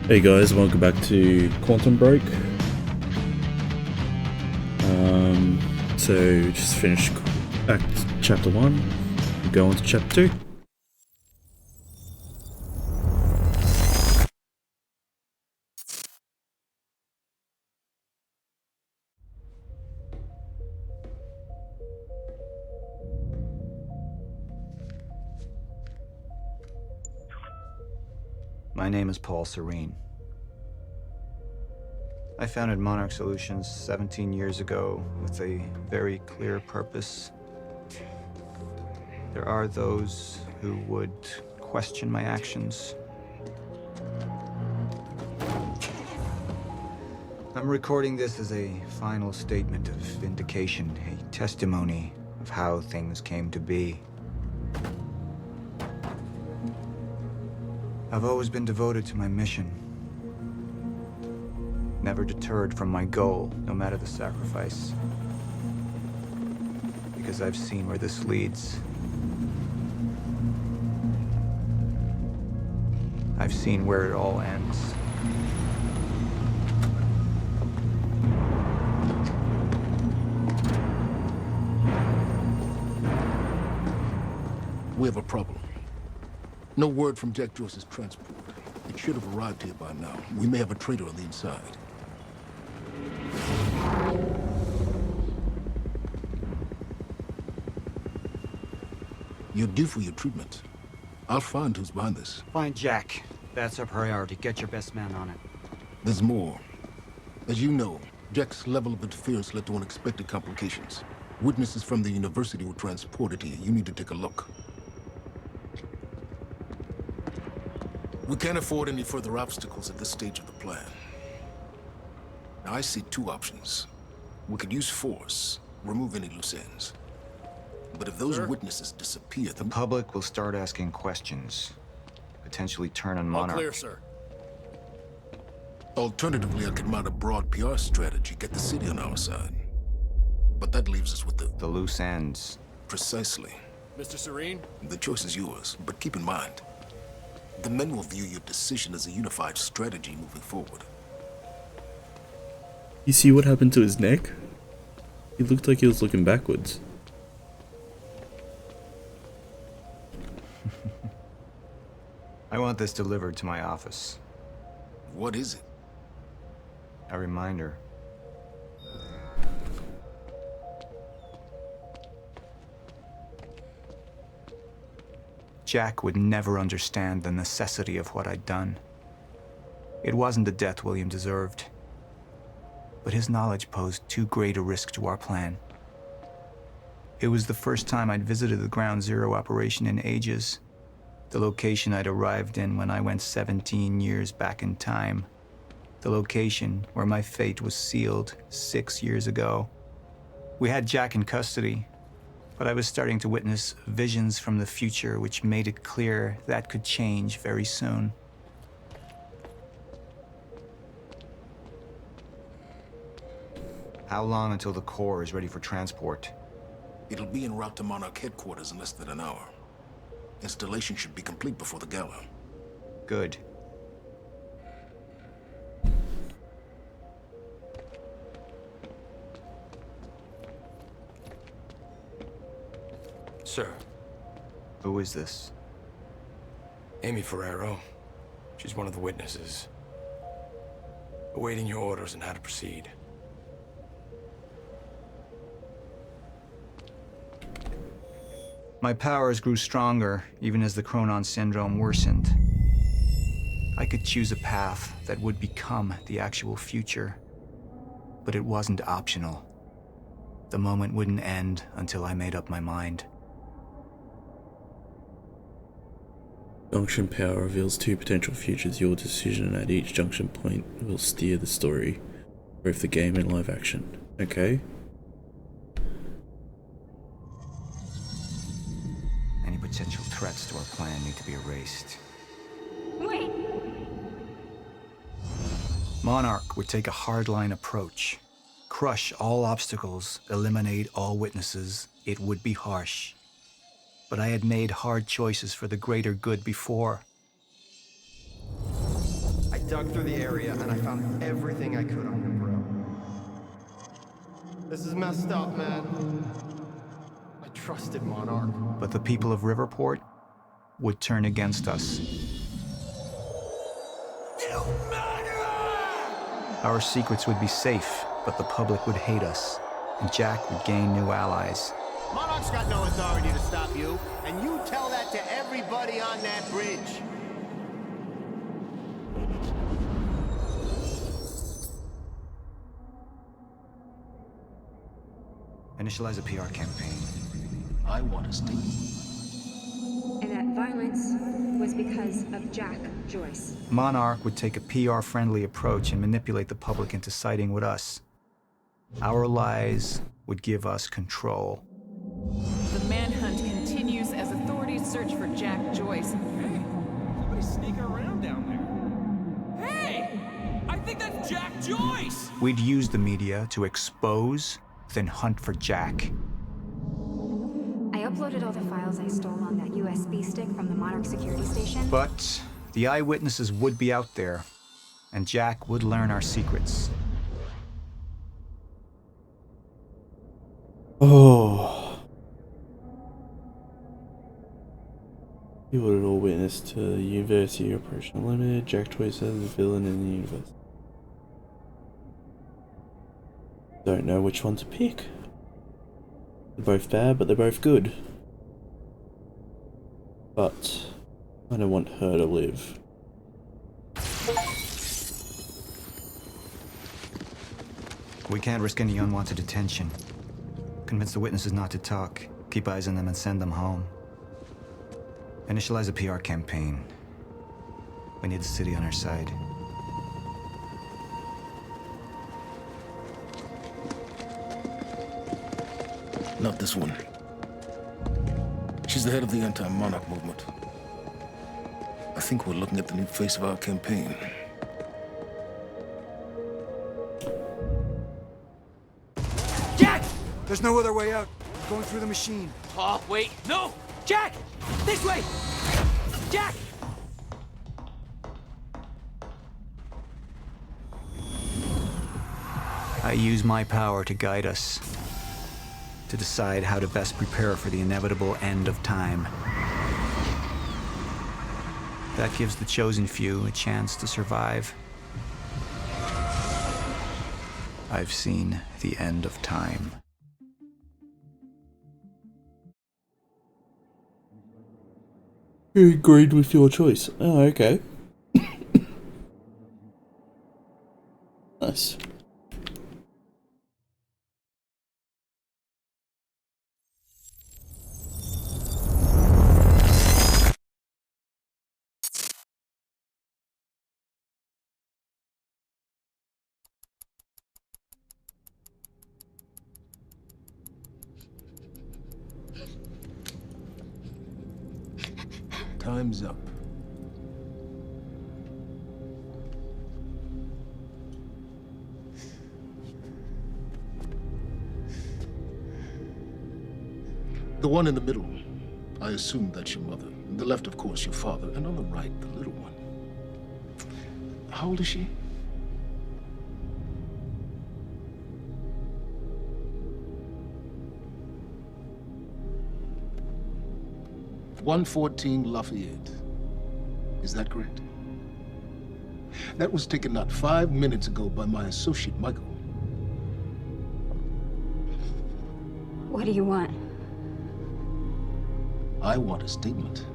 Hey guys, welcome back to Quantum Break. So just finished chapter 1, go on to chapter 2. My name is Paul Serene. I founded Monarch Solutions 17 years ago with a very clear purpose. There are those who would question my actions. I'm recording this as a final statement of vindication, a testimony of how things came to be. I've always been devoted to my mission. Never deterred from my goal, no matter the sacrifice. Because I've seen where this leads. I've seen where it all ends. We have a problem. No word from Jack Joyce's transport. It should have arrived here by now. We may have a traitor on the inside. You're due for your treatment. I'll find who's behind this. Find Jack. That's our priority. Get your best man on it. There's more. As you know, Jack's level of interference led to unexpected complications. Witnesses from the university were transported here. You need to take a look. We can't afford any further obstacles at this stage of the plan. Now, I see two options. We could use force, remove any loose ends. But if those witnesses disappear, The public will start asking questions. Potentially turn on All Monarch. clear, sir. Alternatively, I could mount a broad PR strategy, get the city on our side. But that leaves us with The loose ends. precisely. Mr. Serene? The choice is yours, but keep in mind, the men will view your decision as a unified strategy moving forward. You see what happened to his neck? He looked like he was looking backwards. I want this delivered to my office. What is it? A reminder. Jack would never understand the necessity of what I'd done. It wasn't the death William deserved, but his knowledge posed too great a risk to our plan. It was the first time I'd visited the Ground Zero operation in ages, the location I'd arrived in when I went 17 years back in time, the location where my fate was sealed 6 years ago. We had Jack in custody, but I was starting to witness visions from the future which made it clear that could change very soon. How long until the core is ready for transport? It'll be en route to Monarch headquarters in less than an hour. Installation should be complete before the gala. Good. Sir, Who is this? Amy Ferrero. She's one of the witnesses. Awaiting your orders on how to proceed. My powers grew stronger even as the Chronon syndrome worsened. I could choose a path that would become the actual future, but it wasn't optional. The moment wouldn't end until I made up my mind. Junction power reveals two potential futures. Your decision at each junction point will steer the story, both the game and live action. Okay? Any potential threats to our plan need to be erased. Wait! Monarch would take a hardline approach. Crush all obstacles, eliminate all witnesses. It would be harsh. But I had made hard choices for the greater good before. I dug through the area and I found everything I could on your bro. This is messed up, man. I trusted Monarch. But the people of Riverport would turn against us. Our secrets would be safe, but the public would hate us, and Jack would gain new allies. Monarch's got no authority to stop you, and you tell that to everybody on that bridge. Initialize a PR campaign. I want a statement. And that violence was because of Jack Joyce. Monarch would take a PR-friendly approach and manipulate the public into siding with us. Our lies would give us control. The manhunt continues as authorities search for Jack Joyce. Hey, somebody's sneaking around down there. Hey, I think that's Jack Joyce! We'd use the media to expose, then hunt for Jack. I uploaded all the files I stole on that USB stick from the Monarch security station. But the eyewitnesses would be out there, and Jack would learn our secrets. Oh. You would all witness to the University Operation Unlimited, Jack Joyce as the villain in the universe. Don't know which one to pick. They're both bad, but they're both good. But I don't want her to live. We can't risk any unwanted attention. Convince the witnesses not to talk. Keep eyes on them and send them home. Initialize a PR campaign. We need the city on our side. Not this one. She's the head of the anti-Monarch movement. I think we're looking at the new face of our campaign. Jack! There's no other way out. Going through the machine. Oh, wait, no! Jack! This way! Jack! I use my power to guide us. To decide how to best prepare for the inevitable end of time. That gives the chosen few a chance to survive. I've seen the end of time. You agreed with your choice. Oh, okay. Nice. Time's up. The one in the middle, I assume that's your mother. On the left, of course, your father. And on the right, the little one. How old is she? "114 Lafayette. Is that correct? That was taken not 5 minutes ago by my associate, Michael. What do you want? I want a statement.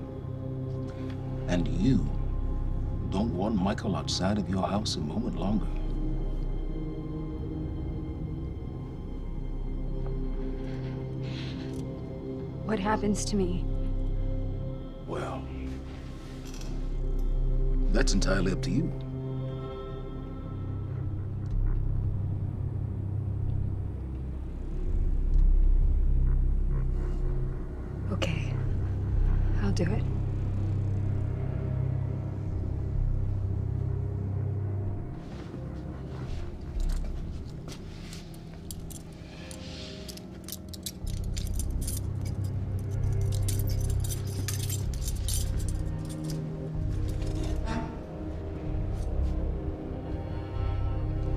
And you don't want Michael outside of your house a moment longer. What happens to me? Well, that's entirely up to you. Okay, I'll do it.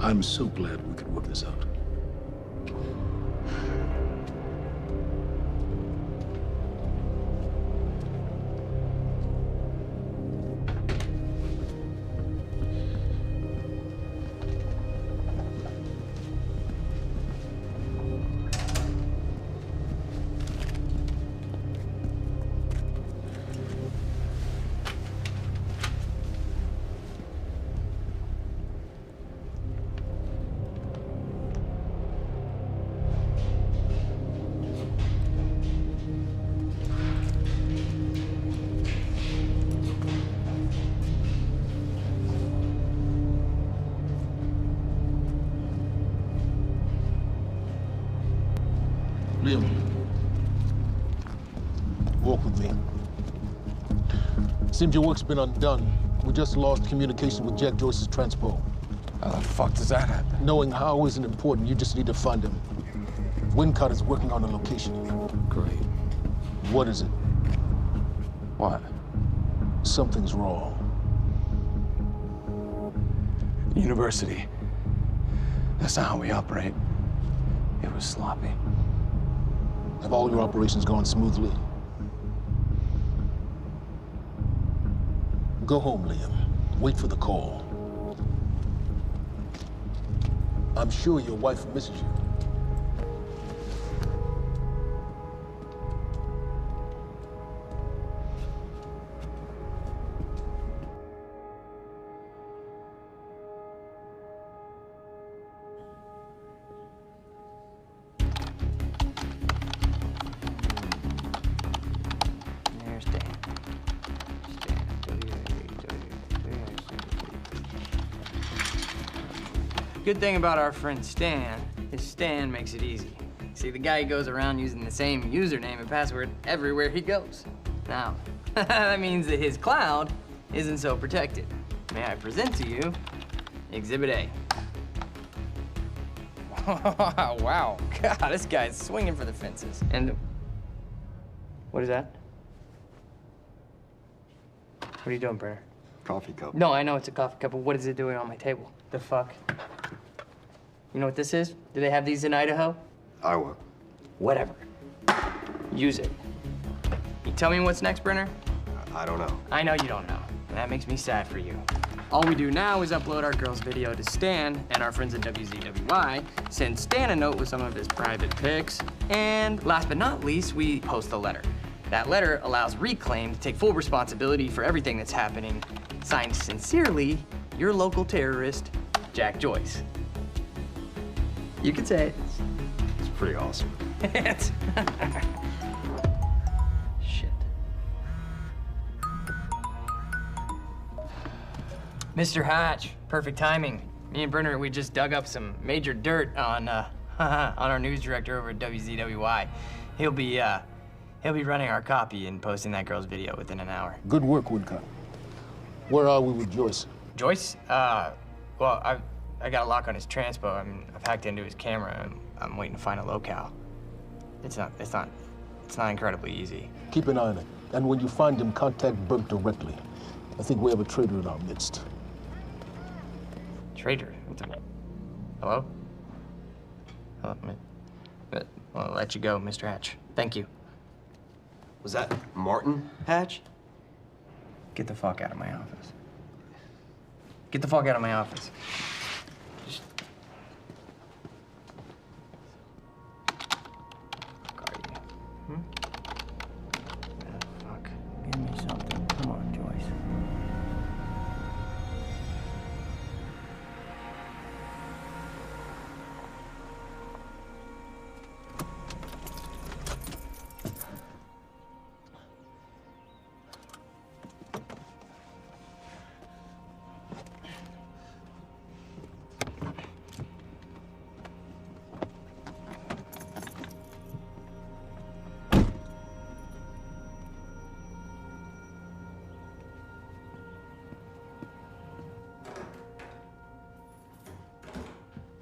I'm so glad we could work this out. Liam, walk with me. Seems your work's been undone. We just lost communication with Jack Joyce's transpo. How the fuck does that happen? Knowing how isn't important. You just need to find him. Wincott is working on a location. Great. What is it? What? Something's wrong. University. That's not how we operate. It was sloppy. Have all your operations gone smoothly? Go home, Liam. Wait for the call. I'm sure your wife misses you. There's Dan. Good thing about our friend Stan is Stan makes it easy. See, the guy goes around using the same username and password everywhere he goes. Now, that means that his cloud isn't so protected. May I present to you Exhibit A. Wow, God, this guy's swinging for the fences. And what is that? What are you doing, Brenner? Coffee cup. No, I know it's a coffee cup, but what is it doing on my table? The fuck? You know what this is? Do they have these in Idaho? Iowa. Whatever. Use it. You tell me what's next, Brenner? I don't know. I know you don't know. And that makes me sad for you. All we do now is upload our girl's video to Stan and our friends at WZWY, send Stan a note with some of his private pics, and last but not least, we post a letter. That letter allows Reclaim to take full responsibility for everything that's happening. Signed sincerely, your local terrorist, Jack Joyce. You can say it. It's pretty awesome. Shit. Mr. Hatch, perfect timing. Me and Brenner, we just dug up some major dirt on our news director over at WZWY. He'll be running our copy and posting that girl's video within an hour. Good work, Wincott. Where are we with Joyce? Joyce? Well, I got a lock on his transpo. I mean, I've hacked into his camera and I'm waiting to find a locale. It's not incredibly easy. Keep an eye on it. And when you find him, contact Burke directly. I think we have a traitor in our midst. Traitor? Hello? Hello? I'll let you go, Mr. Hatch. Thank you. Was that Martin Hatch? Get the fuck out of my office. Get the fuck out of my office. Just... Fuck are you? Fuck. Give me something. Come on, Joyce.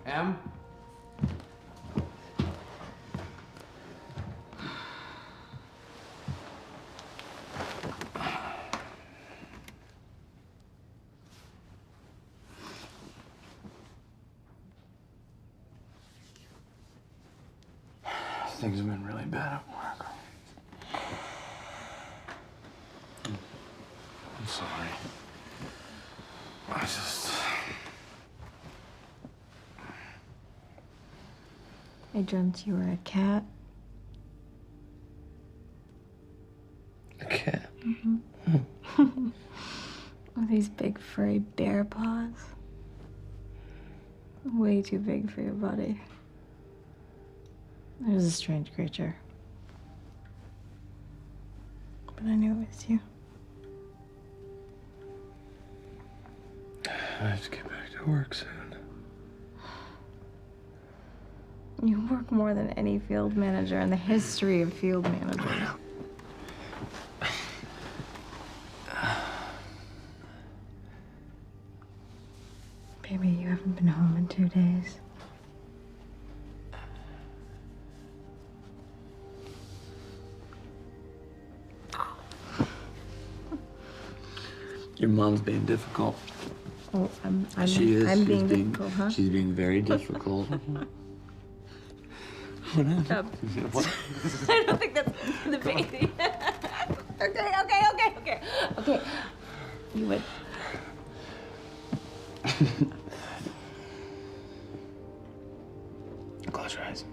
Em? Things have been really bad at work. I'm sorry. I dreamt you were a cat. A cat? With these big furry bear paws. Way too big for your body. It was a strange creature. But I knew it was you. I have to get back to work soon. You work more than any field manager in the history of field managers. Baby, you haven't been home in 2 days. Your mom's being difficult. Oh, I'm She's being difficult, huh? She's being very difficult. What happened? What? I don't think that's the baby. Okay. You would. Close your eyes.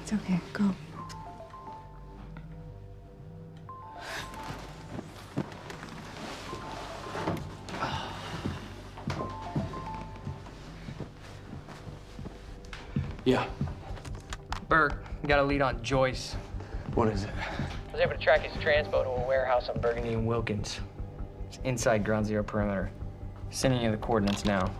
It's okay. Go. Yeah. Burke, we got a lead on Joyce. What is it? I was able to track his transpo to a warehouse on Burgundy and Wilkins. It's inside Ground Zero perimeter. Sending you the coordinates now.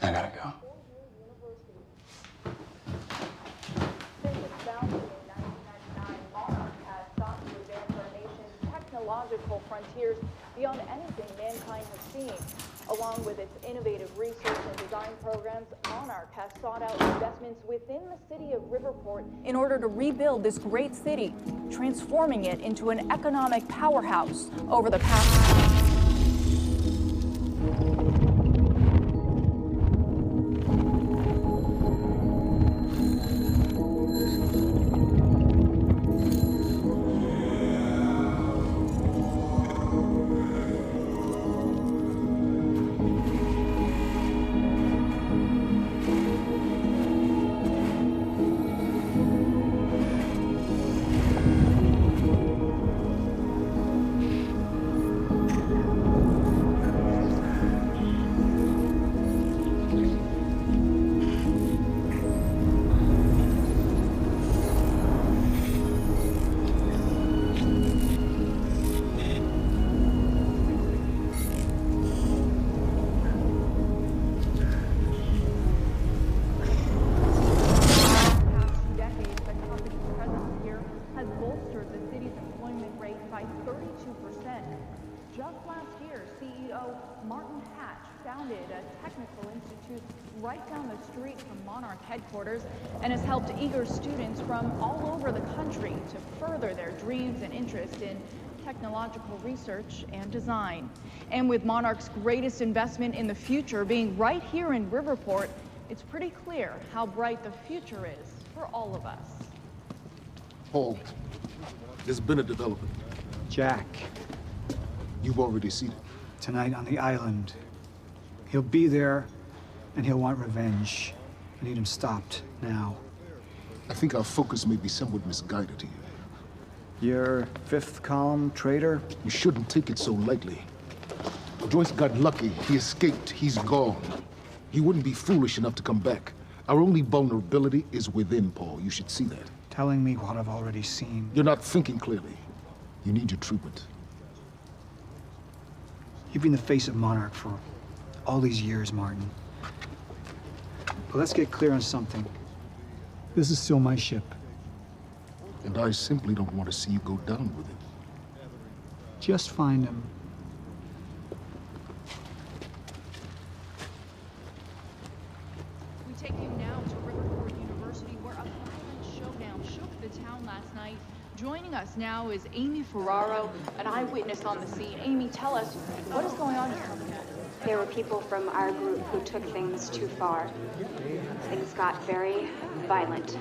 I gotta go. Technological frontiers beyond anything mankind has seen. Along with its innovative research and design programs, Monarch has sought out investments within the city of Riverport in order to rebuild this great city, transforming it into an economic powerhouse over the past. Just last year, CEO Martin Hatch founded a technical institute right down the street from Monarch headquarters and has helped eager students from all over the country to further their dreams and interest in technological research and design. And with Monarch's greatest investment in the future being right here in Riverport, it's pretty clear how bright the future is for all of us. Paul, there's been a development. Jack. You've already seen it. Tonight on the island. He'll be there, and he'll want revenge. I need him stopped, now. I think our focus may be somewhat misguided here. Your fifth column traitor? You shouldn't take it so lightly. Joyce got lucky. He escaped. He's gone. He wouldn't be foolish enough to come back. Our only vulnerability is within, Paul. You should see that. Telling me what I've already seen. You're not thinking clearly. You need your treatment. You've been the face of Monarch for all these years, Martin. But let's get clear on something. This is still my ship. And I simply don't want to see you go down with it. Just find him. We take you now to Riverport University, where a violent showdown shook the town last night. Joining us now is Amy Ferraro, an eyewitness on the scene. Amy, tell us, what is going on here? There were people from our group who took things too far. Things got very violent.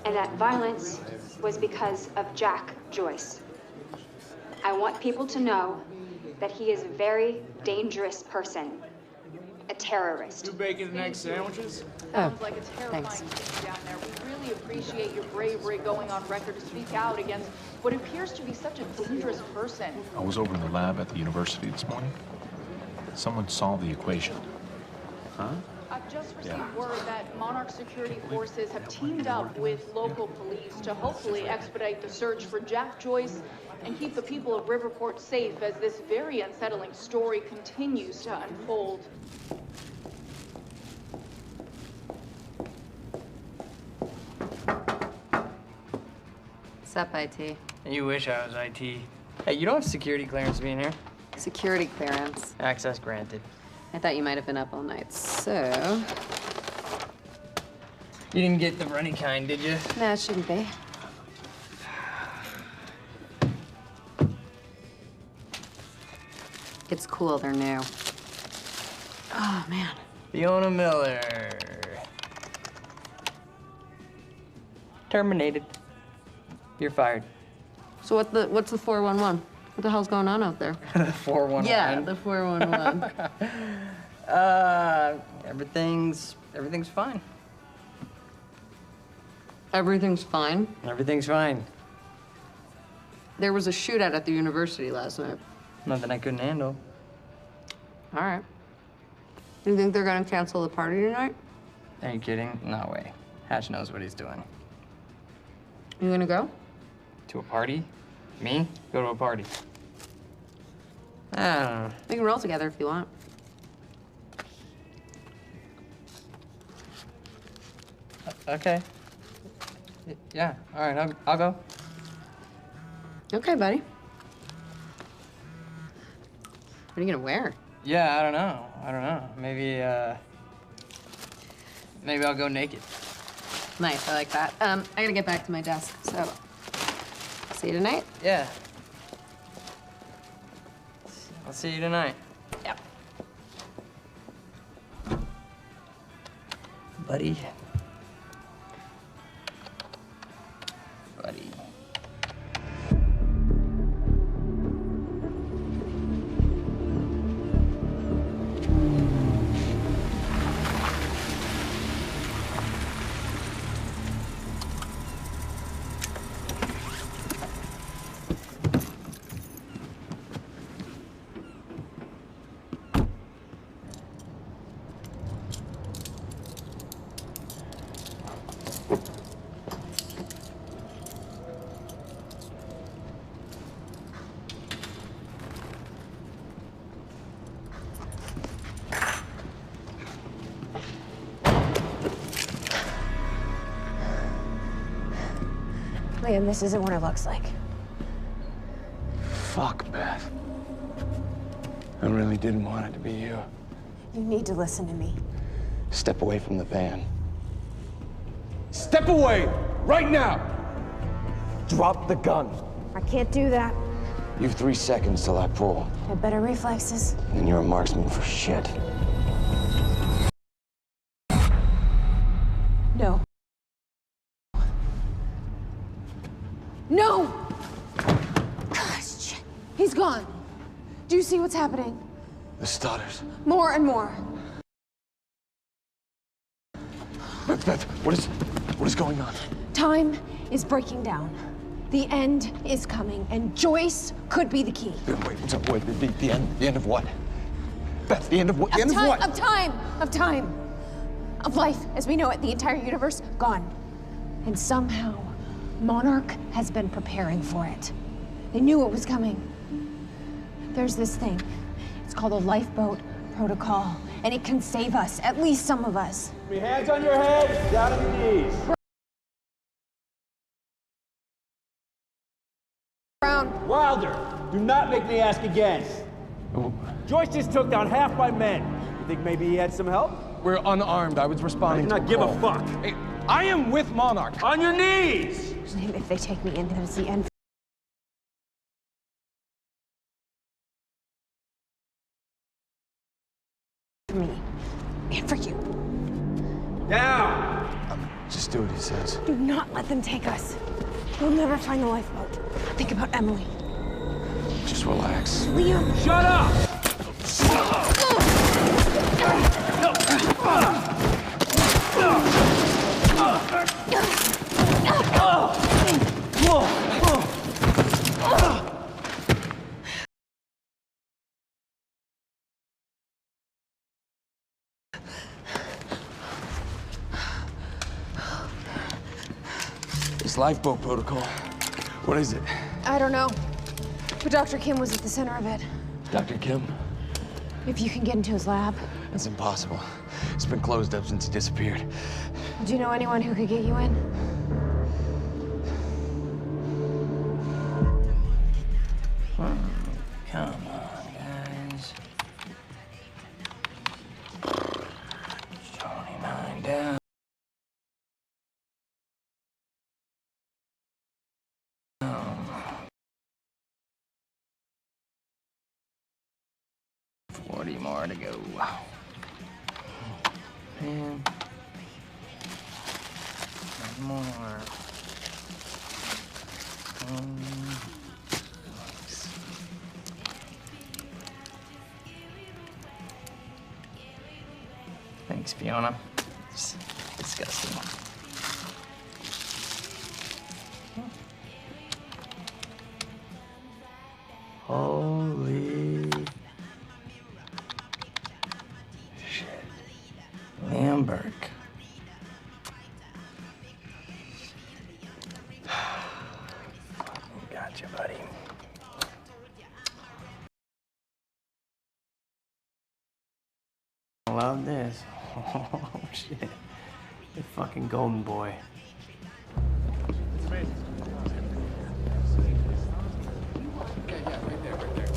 And that violence was because of Jack Joyce. I want people to know that he is a very dangerous person. A terrorist. 2 bacon and egg sandwiches? Sounds like a terrifying thing down there. We really appreciate your bravery going on record to speak out against what appears to be such a dangerous person. I was over in the lab at the university this morning. Someone solved the equation. Huh? I've just received word that Monarch security forces have teamed up with local police to hopefully expedite the search for Jack Joyce and keep the people of Riverport safe as this very unsettling story continues to unfold. What's up, IT? You wish I was IT. Hey, you don't have security clearance being here. Security clearance. Access granted. I thought you might have been up all night, so... You didn't get the runny kind, did you? No, it shouldn't be. It's cool, they're new. Oh, man. Fiona Miller. Terminated. You're fired. So what's the 411? What the hell's going on out there? The 411? Yeah, the 411. Everything's fine. Everything's fine? Everything's fine. There was a shootout at the university last night. Nothing I couldn't handle. All right. You think they're gonna cancel the party tonight? Are you kidding? No way. Hatch knows what he's doing. You gonna go? To a party? Me? Go to a party. I don't know. We can roll together if you want. Okay. Yeah, all right, I'll go. Okay, buddy. What are you gonna wear? Yeah, I don't know. Maybe I'll go naked. Nice, I like that. I gotta get back to my desk, so see you tonight? Yeah. I'll see you tonight. Yep. Buddy. Buddy. Liam, this isn't what it looks like. Fuck, Beth. I really didn't want it to be you. You need to listen to me. Step away from the van. Step away! Right now! Drop the gun. I can't do that. You have 3 seconds till I pull. I have better reflexes. And you're a marksman for shit. No. No! Gosh, shit. He's gone. Do you see what's happening? The stutters. More and more. Beth, what is going on? Time is breaking down. The end is coming, and Joyce could be the key. Wait, the end of what? Beth, the end of what? The end of what? Of time. Of life as we know it, the entire universe, gone. And somehow, Monarch has been preparing for it. They knew it was coming. There's this thing called a lifeboat protocol, and it can save us, at least some of us. Hands on your head, down on your knees. Brown. Wilder, do not make me ask again. Joyce just took down half my men. You think maybe he had some help? We're unarmed. I was responding I do not give a fuck. Hey, I am with Monarch. On your knees! If they take me in, then it's the end for me. And for you. Down! Just do what he says. Do not let them take us. We'll never find the lifeboat. Think about Emily. Just relax. Liam! Shut up! This lifeboat protocol. What is it? I don't know. But Dr. Kim was at the center of it. Dr. Kim? If you can get into his lab. It's impossible. It's been closed up since he disappeared. Do you know anyone who could get you in? Come on, guys. 29 down. More to go. Man. More. Thanks, Fiona. It's disgusting. Holy shit. Lamberg. Gotcha, buddy. I love this. Oh, shit. The fucking golden boy. It's amazing. Okay, yeah, right there, right there.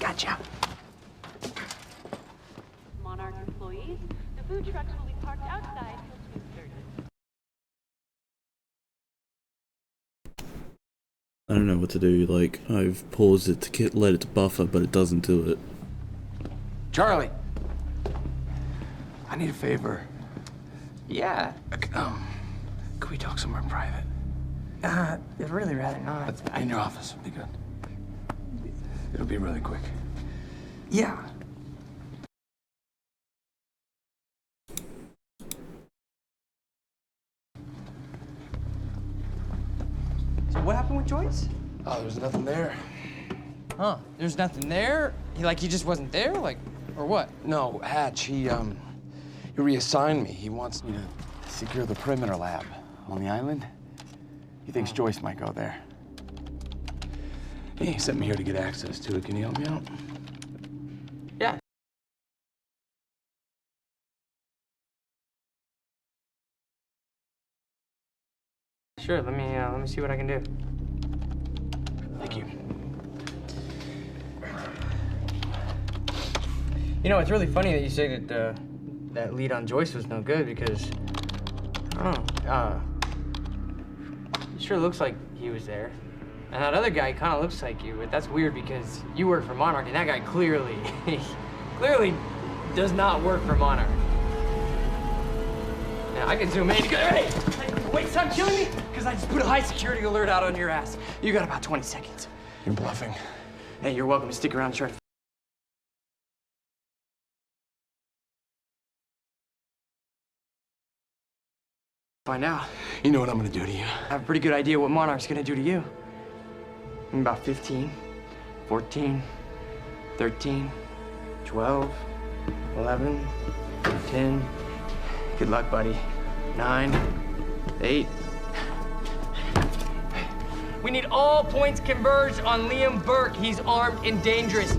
Gotcha. Monarch employees, the food trucks will be parked outside till 2:30. I don't know what to do. Like, I've paused it to let it buffer, but it doesn't do it. Charlie! I need a favor. Yeah. Could we talk somewhere private? I'd really rather not. In your office, would be good. It'll be really quick. Yeah. So what happened with Joyce? Oh, there's nothing there. Huh? There's nothing there? He just wasn't there? Like, or what? No, Hatch, he reassigned me. He wants me to secure the perimeter lab on the island. He thinks Joyce might go there. He sent me here to get access to it. Can you help me out? Yeah. Sure, let me see what I can do. Thank you. You know, it's really funny that you say that that lead on Joyce was no good because I don't know. It sure looks like he was there. And that other guy kind of looks like you, but that's weird because you work for Monarch, and that guy clearly does not work for Monarch. Now, I can zoom in and go, hey, wait, stop killing me, because I just put a high security alert out on your ass. You got about 20 seconds. You're bluffing. Hey, you're welcome to stick around and try to find out. You know what I'm gonna do to you. I have a pretty good idea what Monarch's gonna do to you. In about 15, 14, 13, 12, 11, 10. Good luck, buddy. 9, 8. We need all points converged on Liam Burke. He's armed and dangerous.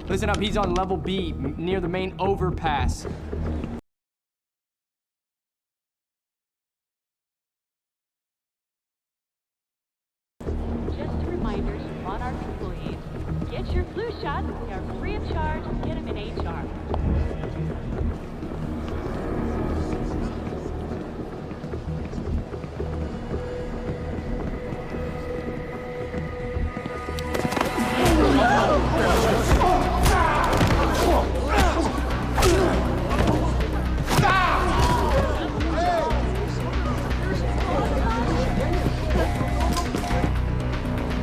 Listen up, he's on level B, near the main overpass. Just a reminder to Monarch employees, get your flu shots. They are free of charge. Get them in HR.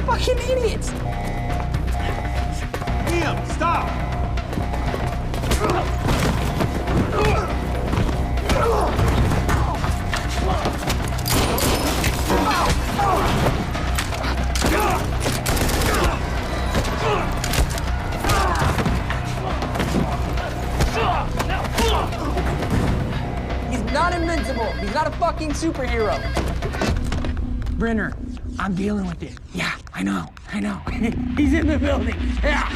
Fucking idiots! Liam, stop! He's not invincible. He's not a fucking superhero. Brenner, I'm dealing with it. Yeah, I know. He's in the building. Yeah.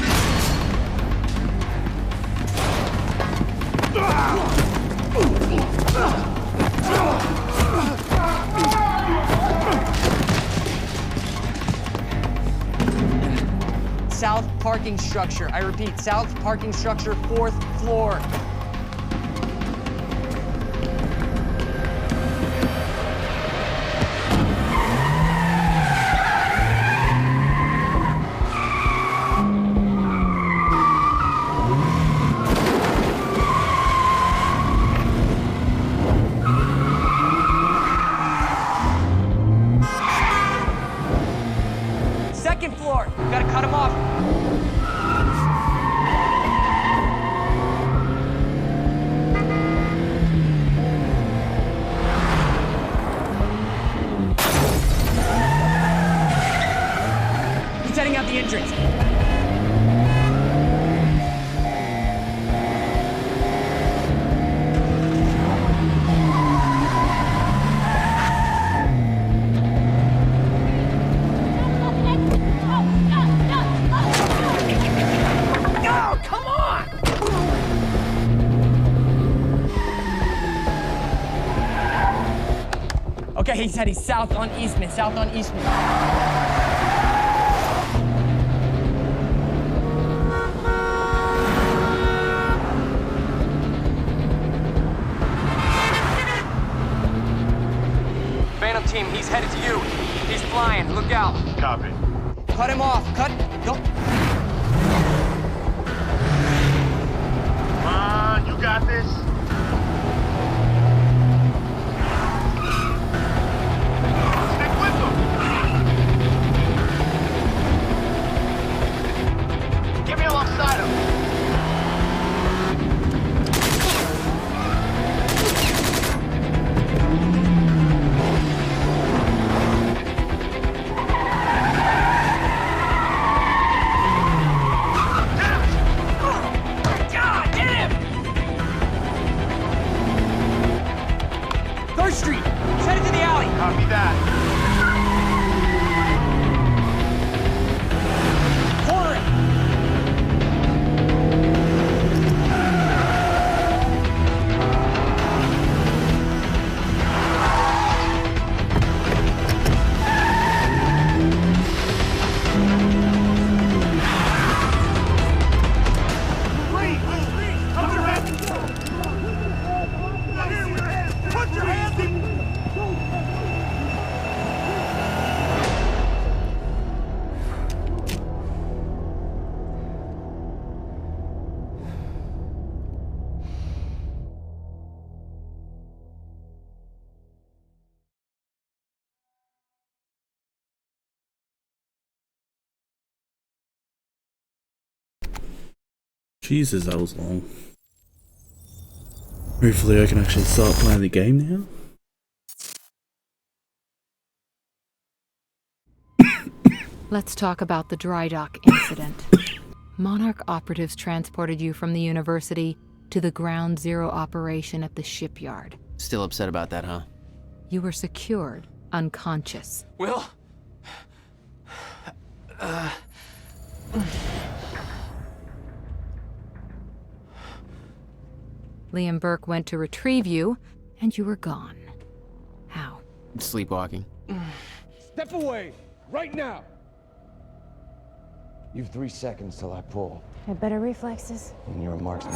South parking structure. I repeat, south parking structure, 4th floor. Second floor. Gotta cut him off. He's heading out the entrance. No, come on! Okay, he said he's south on Eastman. Phantom team, he's headed to you. He's flying. Look out. Copy. Cut him off. Go. Come on, you got this. Stick with them. Get me alongside him. God, get him! 3rd Street. He's headed to the alley. Copy that. Corner it. Please, come to rest. Put your hands in. Jesus, that was long. Hopefully I can actually start playing the game now. Let's talk about the dry dock incident. Monarch operatives transported you from the university to the Ground Zero operation at the shipyard. Still upset about that, huh? You were secured, unconscious. Will? Liam Burke went to retrieve you, and you were gone. How? Sleepwalking. Step away! Right now! You've 3 seconds till I pull, Had better reflexes. and you're a marksman.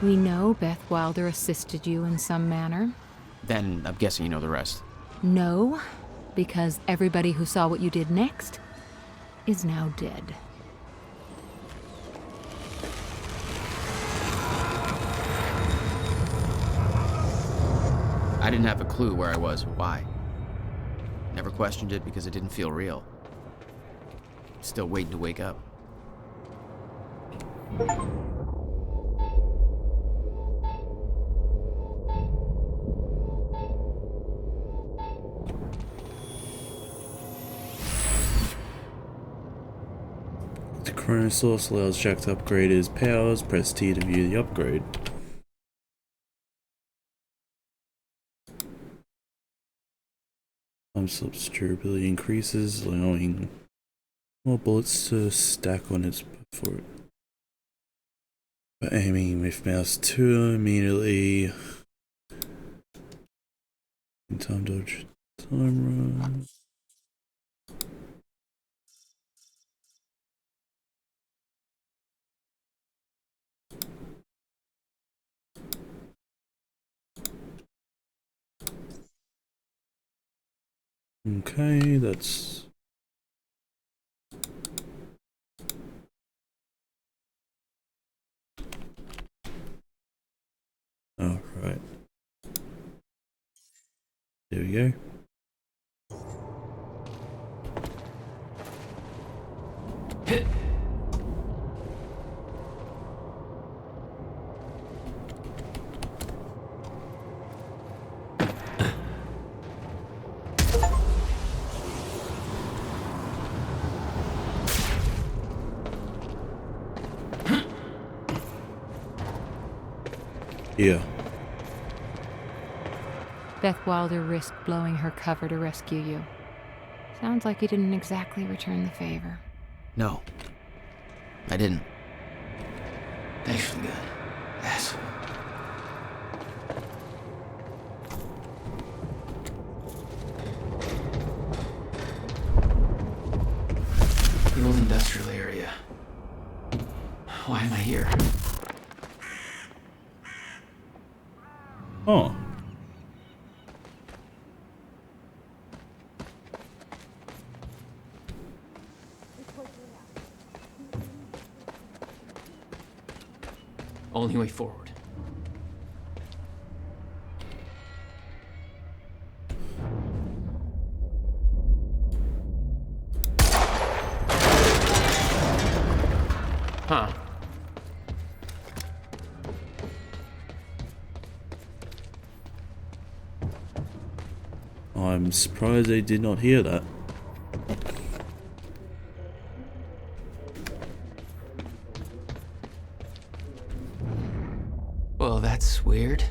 We know Beth Wilder assisted you in some manner. Then I'm guessing you know the rest. No, because everybody who saw what you did next is now dead. I didn't have a clue where I was or why. Never questioned it because it didn't feel real. Still waiting to wake up. The Chronosource allows Jack to upgrade his powers. Press T to view the upgrade. Time slip's durability increases, allowing more bullets to stack on its before it. By aiming with mouse 2 immediately. Time dodge, time run. Okay, that's... All right. There we go. Hit. Yeah. Beth Wilder risked blowing her cover to rescue you. Sounds like you didn't exactly return the favor. No. I didn't. Thanks for the gun, asshole. The old industrial area. Why am I here? Oh. Only way forward. Huh. I'm surprised I did not hear that. Well, that's weird.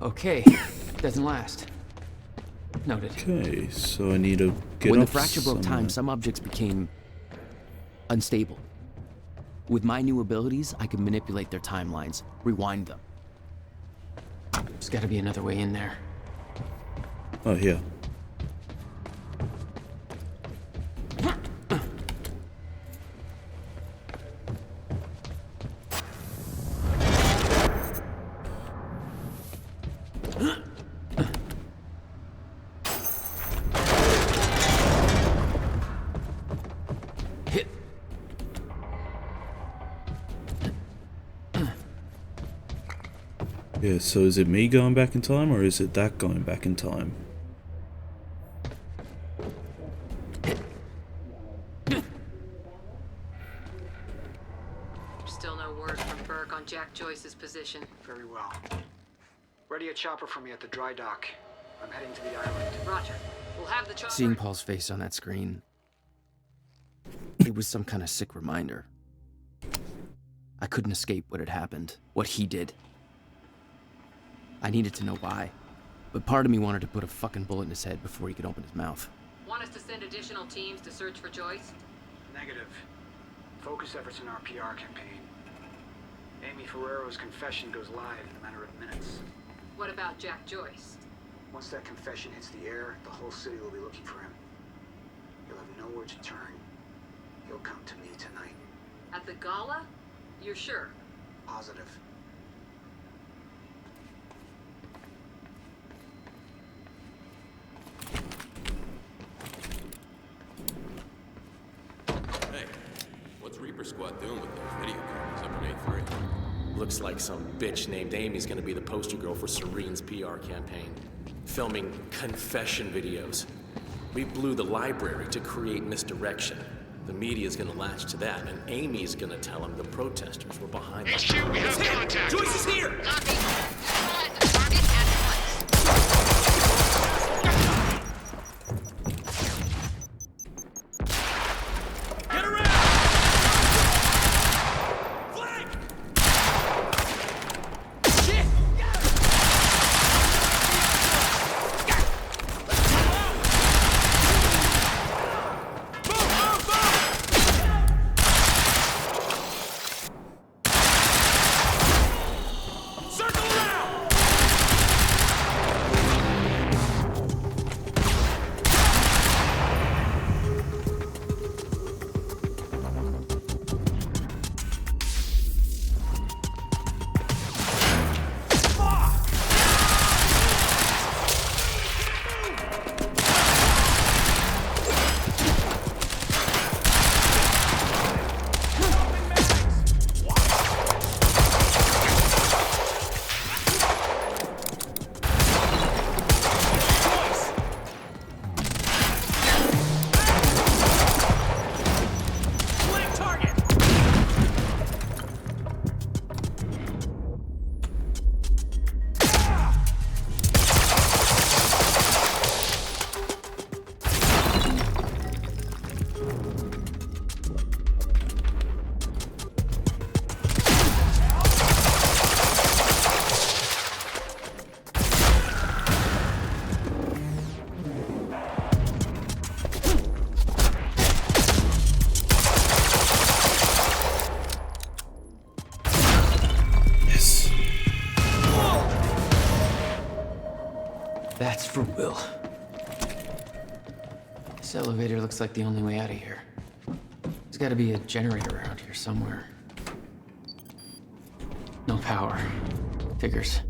Okay, doesn't last. Noted. Okay, so I need to get When the off fracture broke somewhere. time, some objects became unstable. With my new abilities, I can manipulate their timelines, rewind them. There's gotta be another way in there. Oh, here. Yeah, so is it me going back in time, or is it that going back in time? Still no word from Burke on Jack Joyce's position. Very well. Ready a chopper for me at the dry dock. I'm heading to the island. Roger. We'll have the chopper. Seeing Paul's face on that screen, it was some kind of sick reminder. I couldn't escape what had happened, what he did. I needed to know why, but part of me wanted to put a fucking bullet in his head before he could open his mouth. Want us to send additional teams to search for Joyce? Negative. Focus efforts in our PR campaign. Amy Ferrero's confession goes live in a matter of minutes. What about Jack Joyce? Once that confession hits the air, the whole city will be looking for him. He'll have nowhere to turn. He'll come to me tonight. At the gala? You're sure? Positive. Hey, what's Reaper Squad doing with those video cameras up in A3? Looks like some bitch named Amy's gonna be the poster girl for Serene's PR campaign. Filming confession videos. We blew the library to create misdirection. The media's gonna latch to that, and Amy's gonna tell them the protesters were behind the HQ, we have contact! Joyce is here! Copy. Neutralize the target at once. Get around! Flank! Shit! Circle around! Flank target! Yes. That's for Will. This elevator looks like the only way out of here. There's gotta be a generator around here somewhere. No power. Figures.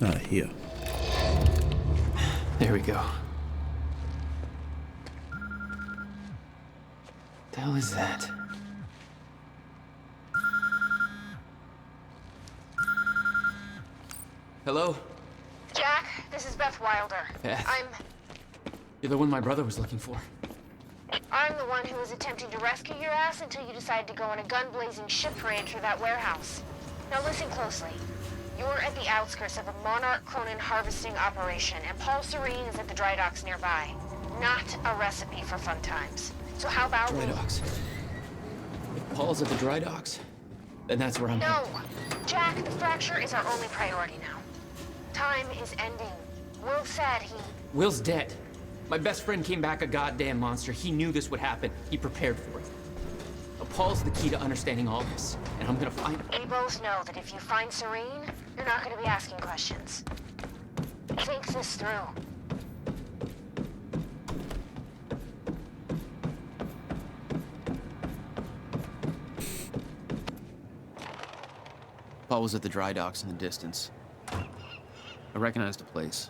Ah, here. There we go. The hell is that? Hello? Jack, this is Beth Wilder. Beth? I'm You're the one my brother was looking for. the one who was attempting to rescue your ass until you decided to go on a gun-blazing ship parade through that warehouse. Now listen closely. You're at the outskirts of a Monarch Cronin harvesting operation, and Paul Serene is at the dry docks nearby. Not a recipe for fun times. So how about Dry docks. If Paul's at the dry docks, then that's where I'm No! Jack, the fracture is our only priority now. Time is ending. Will said he... Will's dead. My best friend came back a goddamn monster. He knew this would happen. He prepared for it. Paul's the key to understanding all this, and I'm gonna find him. We both know that if you find Serene, you're not gonna be asking questions. Think this through. Paul was at the dry docks in the distance. I recognized the place.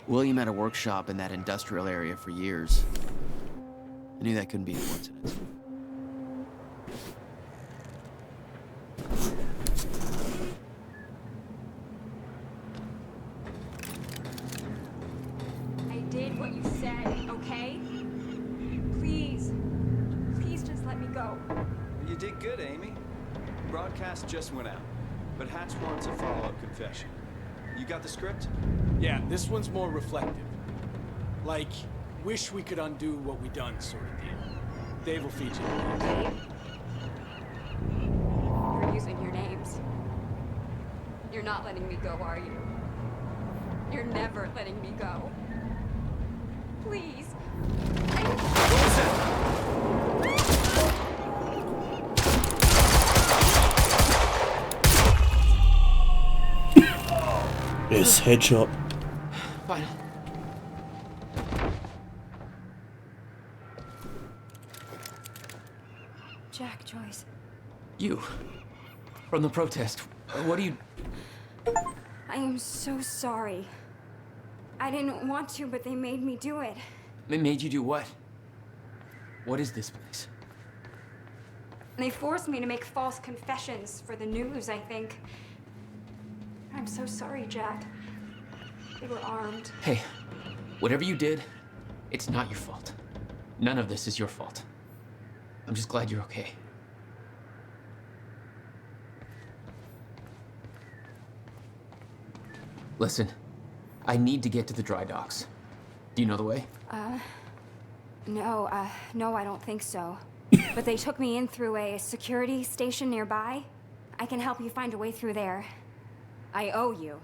William had a workshop in that industrial area for years. I knew that couldn't be a coincidence. I did what you said, okay? Please. Please just let me go. You did good, Amy. Broadcast just went out, but Hatch wants a follow-up confession. You got the script? Yeah, this one's more reflective. Like, wish we could undo what we done sort of deal. Dave will feature it. Dave? You're using your names. You're not letting me go, are you? You're never letting me go. Please. Yes, headshot. Fine. Jack, Joyce. You. From the protest. What do you... I am so sorry. I didn't want to, but they made me do it. They made you do what? What is this place? They forced me to make false confessions for the news, I think. I'm so sorry, Jack. They were armed. Hey, whatever you did, it's not your fault. None of this is your fault. I'm just glad you're okay. Listen, I need to get to the dry docks. Do you know the way? No, I don't think so. But they took me in through a security station nearby. I can help you find a way through there. I owe you.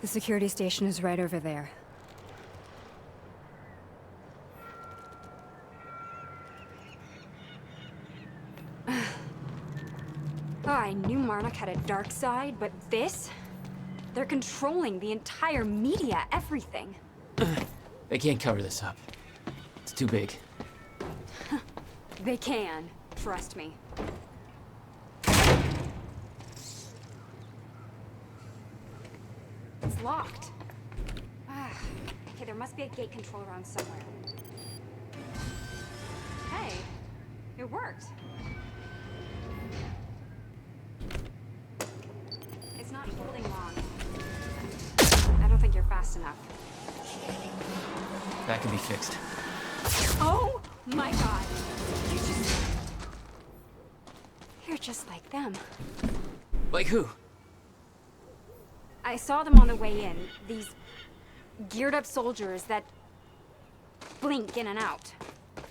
The security station is right over there. Oh, I knew Monarch had a dark side, but this? They're controlling the entire media, everything. They can't cover this up. It's too big. They can. Trust me. It's locked. Okay, there must be a gate control around somewhere. Hey, it worked. It's not holding long. I don't think you're fast enough. That can be fixed. Oh my god. You're just like them. Like who? I saw them on the way in. These geared up soldiers that blink in and out.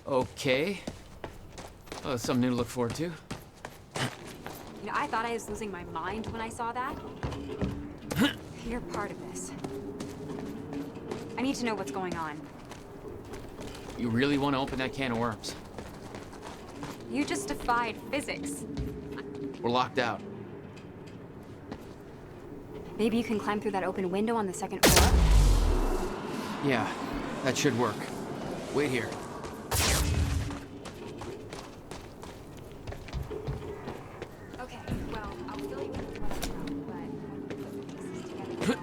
Okay. Oh, something new to look forward to. You know, I thought I was losing my mind when I saw that. You're part of this. I need to know what's going on. You really want to open that can of worms? You just defied physics. We're locked out. Maybe you can climb through that open window on the second floor? Yeah, that should work. Wait here. Okay, well, I'll fill you in with what I know, but when we put the pieces together...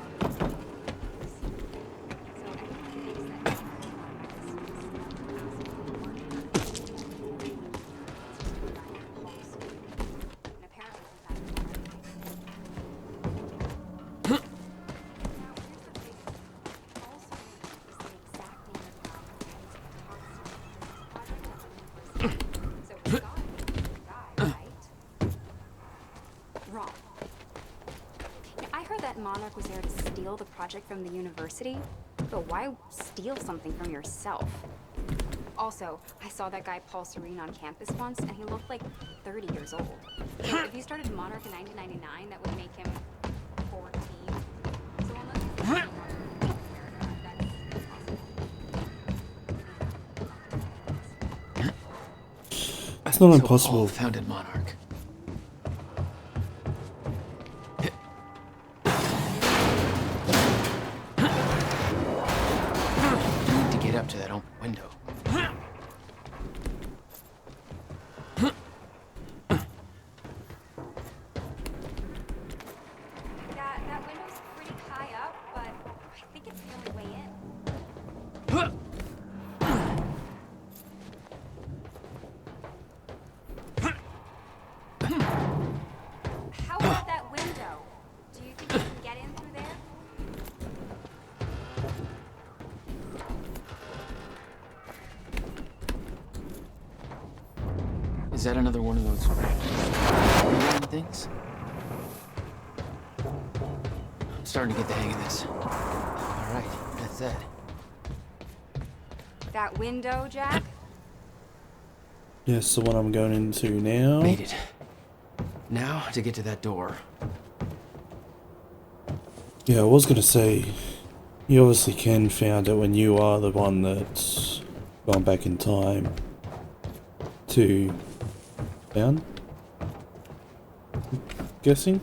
Wrong. I heard that Monarch was there to steal the project from the university, but why steal something from yourself? Also, I saw that guy Paul Serene on campus once, and he looked like 30 years old. So if you started Monarch in 1999, that would make him 14. So unless That's not impossible. Paul founded Monarch. Is that another one of those rerun things? I'm starting to get the hang of this. All right, that's that. That window, Jack? Yes, the one I'm going into now. Made it. Now to get to that door. Yeah, I was gonna say, you obviously can found it when you are the one that's gone back in time to down. Guessing.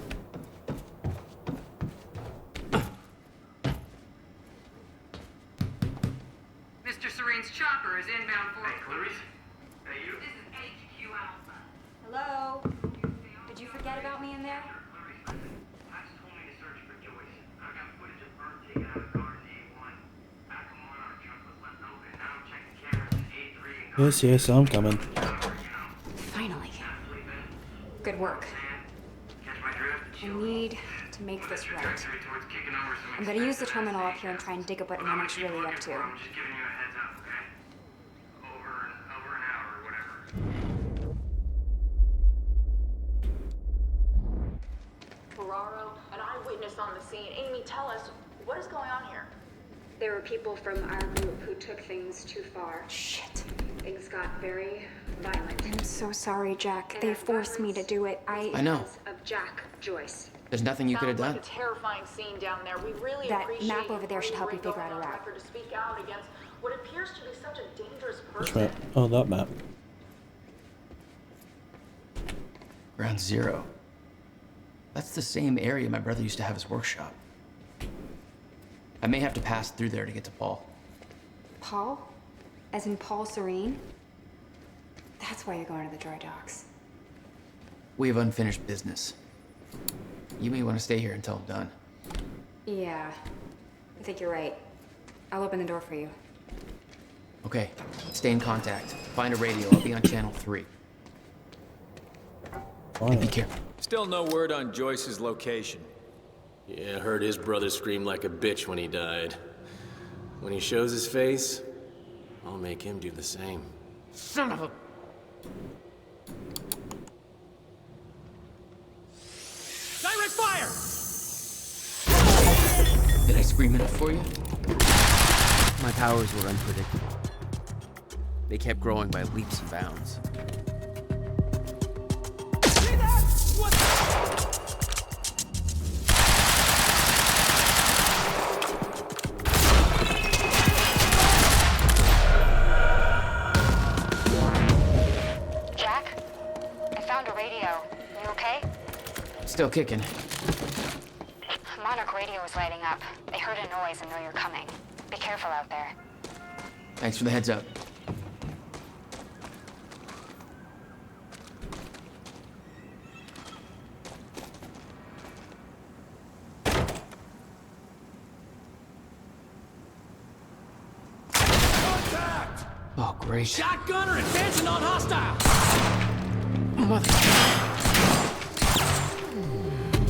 Mr. Serene's chopper is inbound for... Hey, Clarice? Hey, you? This is HQ Alpha. Hello? Did you forget about me in there? Yes, yes, I'm coming. Finally. Good work. I need to make this right. I'm gonna use the terminal up here and try and dig up what Monarch's really up to. Ferraro, an eyewitness on the scene. Amy, tell us, what is going on here? There were people from our group who took things too far. Shit. Things got very violent. I'm so sorry, Jack. They forced me to do it. I know. Because of Jack Joyce. There's nothing you could have done. Sounds like a terrifying scene down there. We really That appreciate map over there should help you figure out a route. to speak out against what appears to be such a dangerous Which person. map? Oh, that map. Ground Zero. That's the same area my brother used to have his workshop. I may have to pass through there to get to Paul. Paul? As in Paul Serene? That's why you're going to the dry docks. We have unfinished business. You may want to stay here until I'm done. Yeah. I think you're right. I'll open the door for you. Okay, stay in contact. Find a radio. I'll be on channel 3. And be careful. Still no word on Joyce's location. Yeah, I heard his brother scream like a bitch when he died. When he shows his face, I'll make him do the same. Son of a... Direct fire! Did I scream enough for you? My powers were unpredictable. They kept growing by leaps and bounds. Jack? I found a radio. You okay? Still kicking. Monarch radio is lighting up. They heard a noise and know you're coming. Be careful out there. Thanks for the heads up. Oh, great. Shotgunner advancing on hostile! Mother...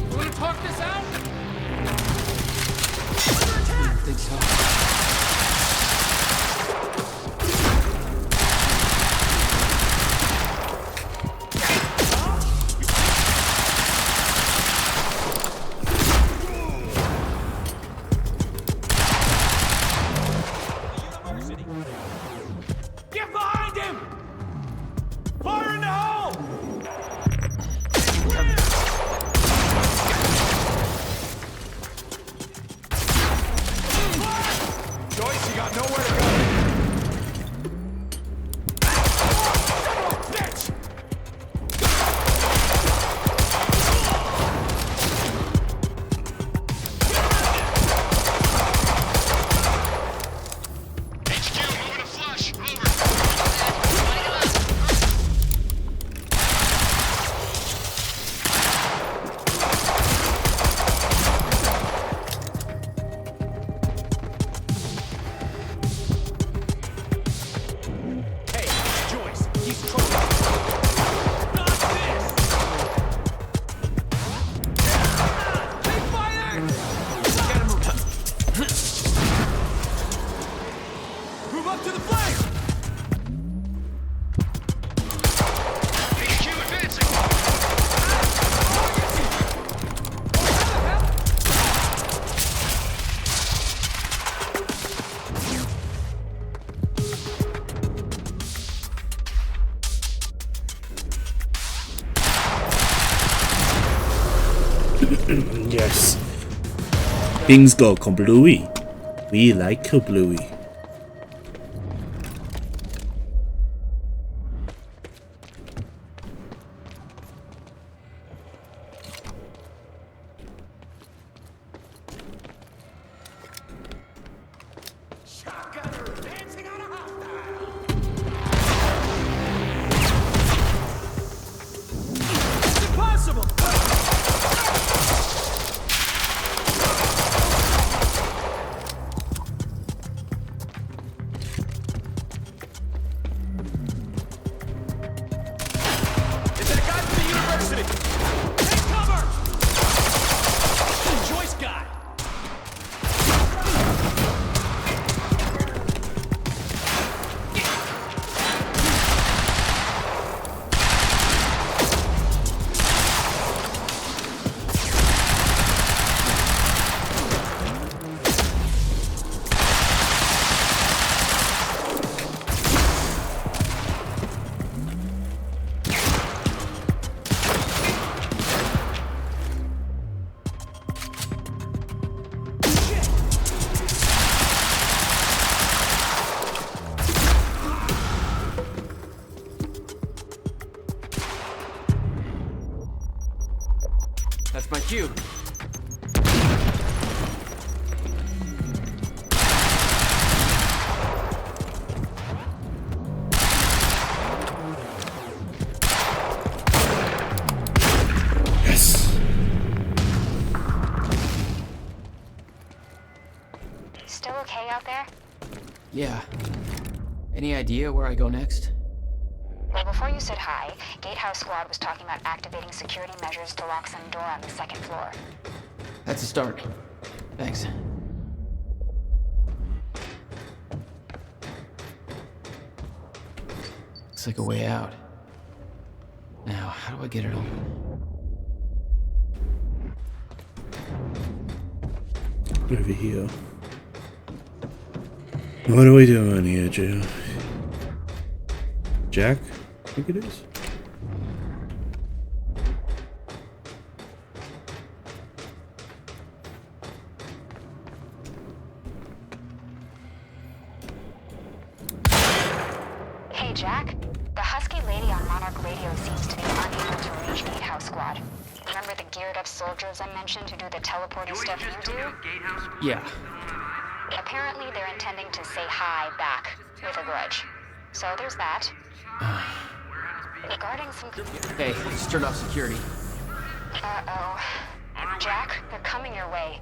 You wanna talk this out? I don't think so. Get behind him! Fire in the hole! Yes. Things go kablooey. We like kablooey. That's my cue. Yes. Still okay out there? Yeah. Any idea where I go next? Well, before you said hi, Gatehouse Squad was talking about activating security measures to lock some door on the second floor. That's a start. Thanks. Looks like a way out. Now, how do I get it open? Over here. What are we doing here, Joe? Jack? I think it is. Hey, Jack. The husky lady on Monarch Radio seems to be unable to reach Gatehouse Squad. Remember the geared-up soldiers I mentioned who do the teleporting stuff you do? Yeah. Apparently, they're intending to say hi back with a grudge. So there's that. Regarding some... Hey, just turned off security. Uh-oh. Jack, they're coming your way.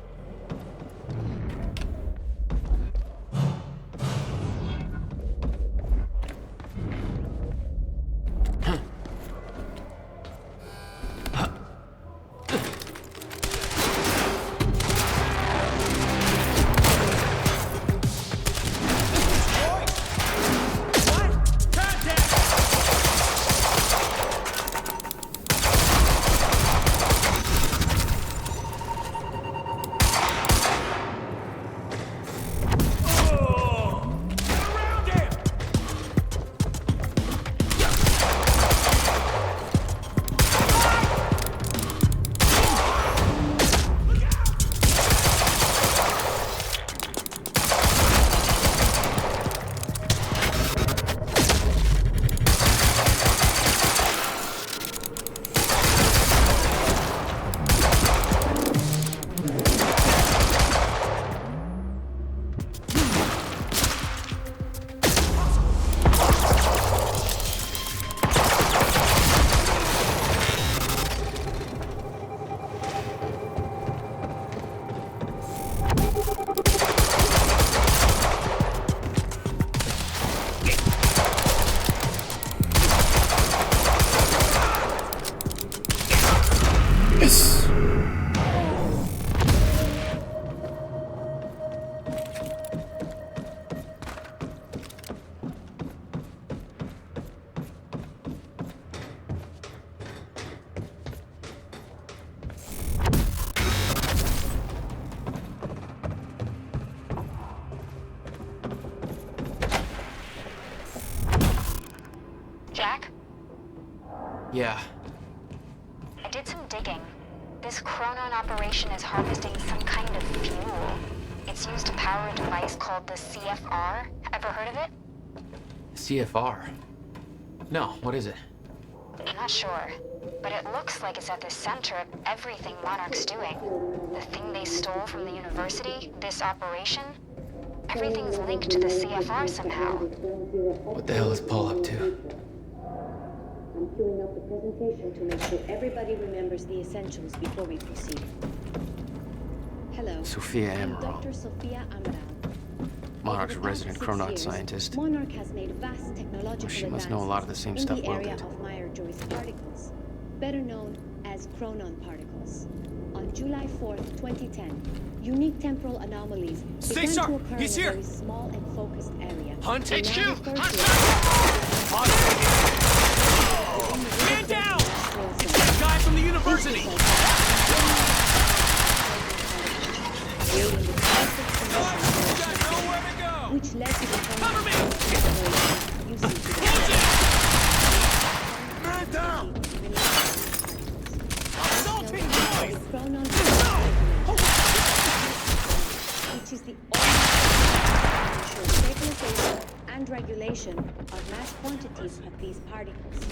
Jack? Yeah. I did some digging. This Chronon operation operation is harvesting some kind of fuel. It's used to power a device called the CFR. Ever heard of it? CFR? No, what is it? I'm not sure, but it looks like it's at the center of everything Monarch's doing. The thing they stole from the university, this operation, everything's linked to the CFR somehow. What the hell is Paul up to? I'm queuing up the presentation to make sure everybody remembers the essentials before we proceed. Hello. Sophia I'm Amaral. Dr. Sophia Amaral. Monarch's Over the resident past 6 Chronon years, scientist. Monarch has made vast technological Well, she must know a lot of the same advances stuff in the Will area did. of Meyer-Joyce particles, better known as Chronon particles. On July 4th, 2010, unique temporal anomalies Stay began sharp. to occur He's in here. a very small and focused area. Hunt We HQ! now refer to Man down! It's that guy from the university! Which led to the Cover me! Man down! Assaulting boys! Which is the only stabilization and regulation of mass quantities of these particles.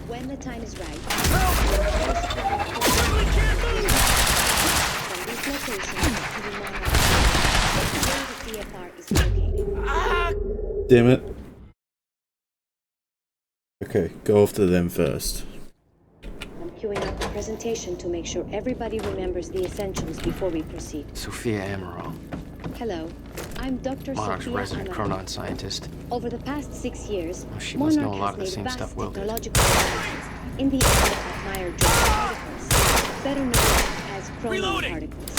When the time is right, from this location to the Monarch, where the CFR is located. Damn it. Okay, go after them first. I'm queuing up the presentation to make sure everybody remembers the essentials before we proceed. Sophia Amaral. Hello, I'm Dr. Monarch's Sophia resident Amaral. Chronon scientist. Over the past 6 years, Oh, she must know a Monarch lot has of the made same vast stuff Will did. technological advances in the area of Meyer-Joyce particles, better known as Chronon particles.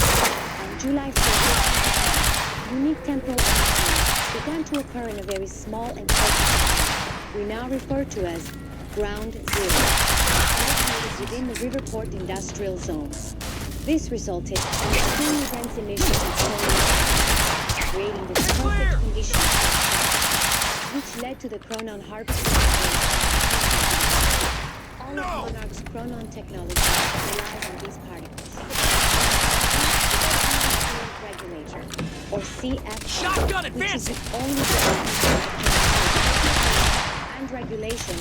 On July 4th, unique temporal anomalies began to occur in a very small and focused area we now refer to as Ground Zero, located within the Riverport Industrial Zone. This resulted in extremely dense emissions of chronon, creating the perfect conditions, which led to the Chronon harvesting. All of Monarch's Chronon technology relies on these particles. Regulator, or CFR, Shotgun which is advancing! the only and regulation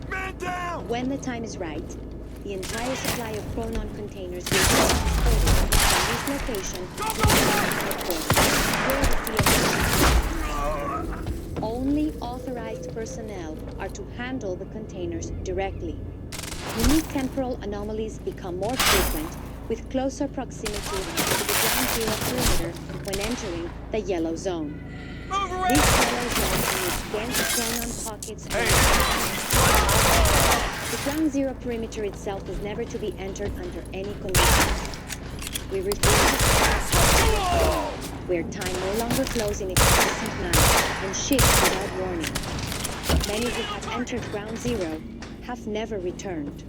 Man down! when the time is right, the entire supply of Chronon containers will be transported from this location to the headquarters, where the CFR. Only authorized personnel are to handle the containers directly. Unique temporal anomalies become more frequent with closer proximity to the ground zero perimeter when entering the yellow zone. This yellow zone emits dense Chronon pockets. The ground zero perimeter itself is never to be entered under any conditions. We refer to where time no longer flows in a consistent manner and shifts without warning. Many who have entered ground zero have never returned.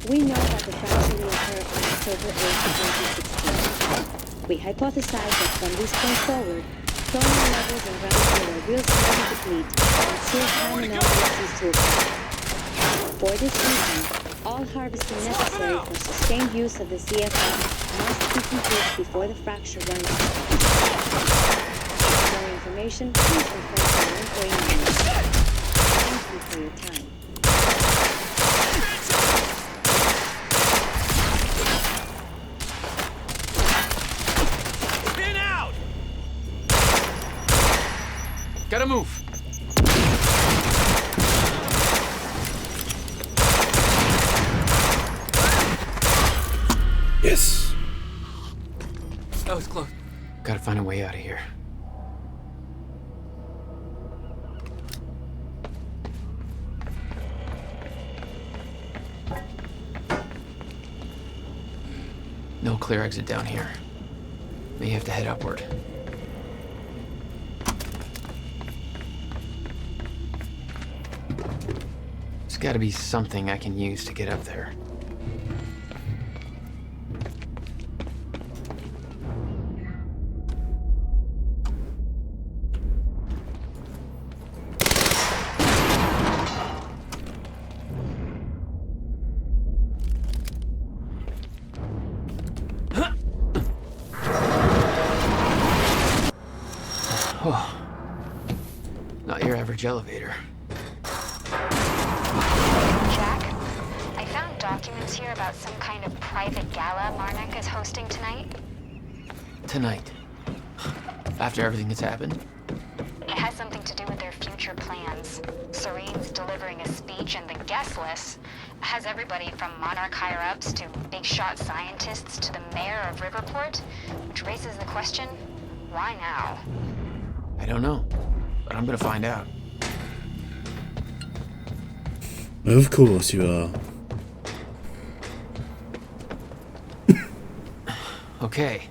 We know that the fracture will occur on October 8, 2016. We hypothesize that from this point forward, chronon levels in ground zero will slowly deplete until time anomalies to occur. For this reason, all harvesting necessary for sustained use of the CFR must be complete before the fracture runs out. For more information, please refer to our employee manual. Thank you for your time. Spin out! Gotta move. Yes. That was close. Gotta find a way out of here. No clear exit down here. May have to head upward. There's gotta be something I can use to get up there. average elevator. Jack, I found documents here about some kind of private gala Marnik is hosting tonight. Tonight. After everything that's happened? It has something to do with their future plans. Serene's delivering a speech, and the guest list has everybody from Monarch higher-ups to big-shot scientists to the mayor of Riverport, which raises the question, why now? I don't know, but I'm gonna find out. Of course you are. Okay.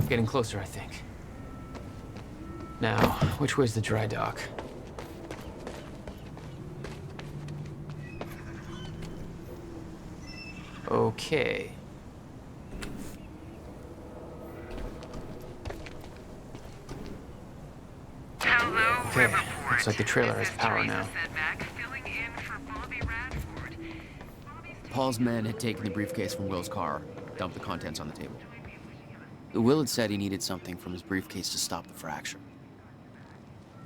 Getting closer, I think. Now, which way's the dry dock? Okay. Okay, looks like the trailer has power now. Paul's men had taken the briefcase from Will's car, dumped the contents on the table. Will had said he needed something from his briefcase to stop the fracture.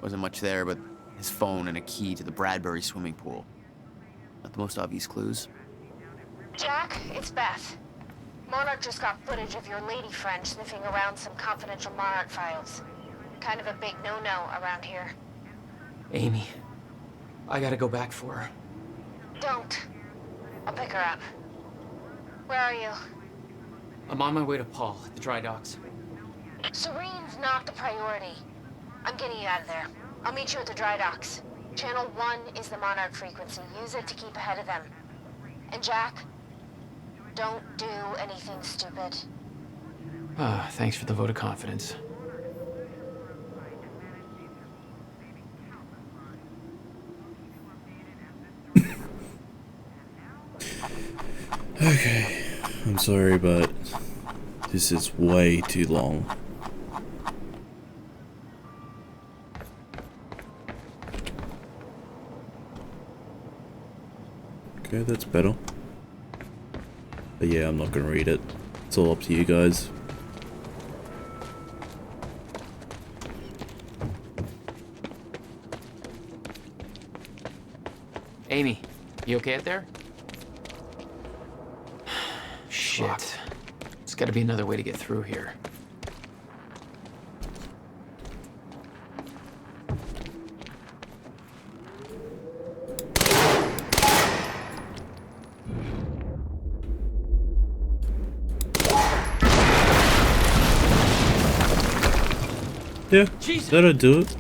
Wasn't much there, but his phone and a key to the Bradbury swimming pool. Not the most obvious clues. Jack, it's Beth. Monarch just got footage of your lady friend sniffing around some confidential Monarch files. Kind of a big no-no around here. Amy, I gotta go back for her. Don't. I'll pick her up. Where are you? I'm on my way to Paul at the dry docks. Serene's not the priority. I'm getting you out of there. I'll meet you at the dry docks. Channel 1 is the Monarch frequency. Use it to keep ahead of them. And Jack, don't do anything stupid. Thanks for the vote of confidence. Okay, I'm sorry, but this is way too long. Okay, that's better. But yeah, I'm not gonna read it. It's all up to you guys. Amy, you okay out there? Shit. There's gotta be another way to get through here. Yeah, that'll do it.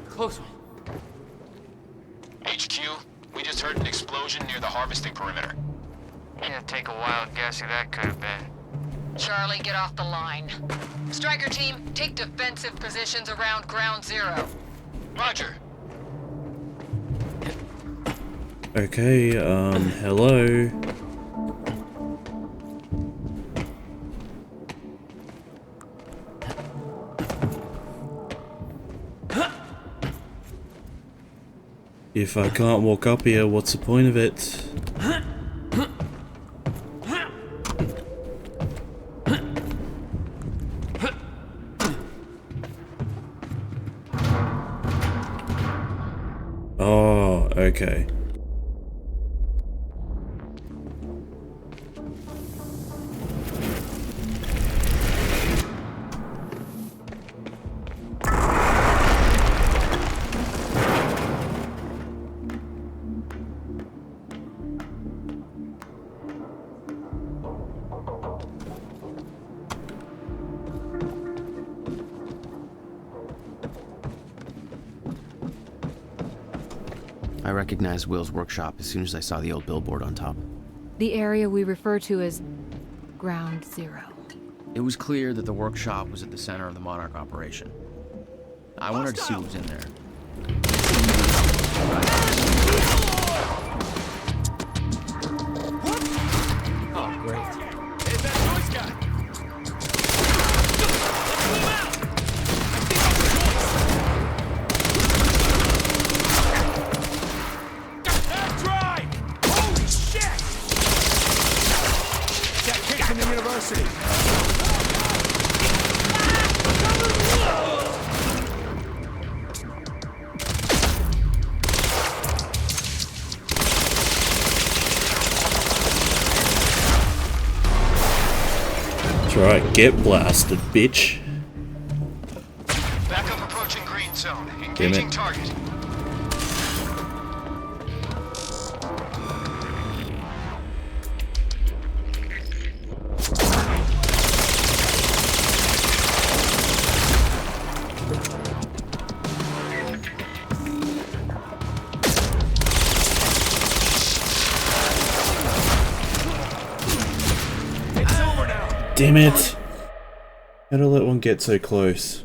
Close one. HQ, we just heard an explosion near the harvesting perimeter. Yeah, take a wild guess who that could have been. Charlie, get off the line. Striker team, take defensive positions around ground zero. Roger. Okay, hello. If I can't walk up here, what's the point of it? Oh, okay. I recognized Will's workshop as soon as I saw the old billboard on top. The area we refer to as Ground Zero. It was clear that the workshop was at the center of the Monarch operation. I wanted to see what was in there. Oh, great. Hey, that noise guy! That's right! Holy shit! That kid from the university. That's right, get blasted, bitch. Backup approaching green zone. Damn Engaging it. target. Damn it! Gotta let one get so close.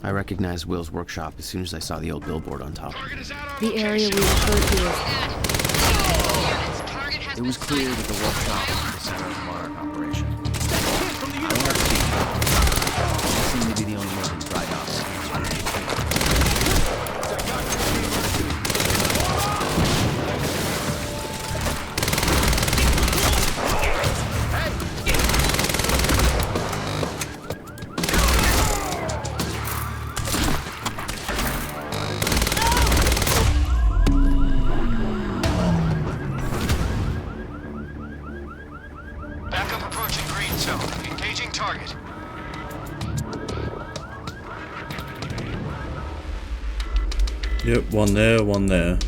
I recognized Will's workshop as soon as I saw the old billboard on top. The area we refer to as... It was clear that the workshop was the center of the Monarch operation. I don't have to see it. They seem to be the only ones in dry docks. Backup approaching green zone. Engaging target. Yep, one there, one there.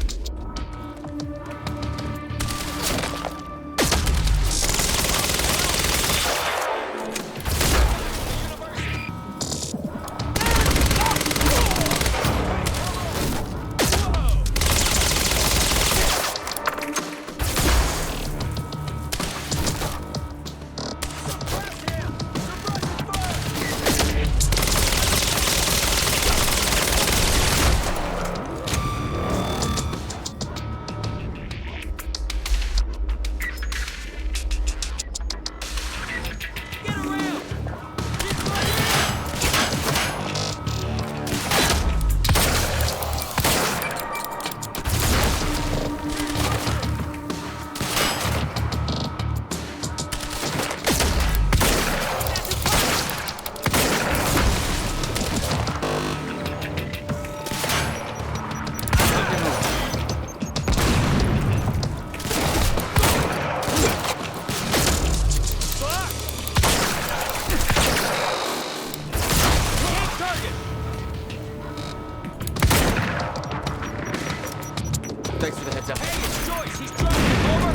Thanks for the heads up. Hey, it's Joyce. He's dropping. Over.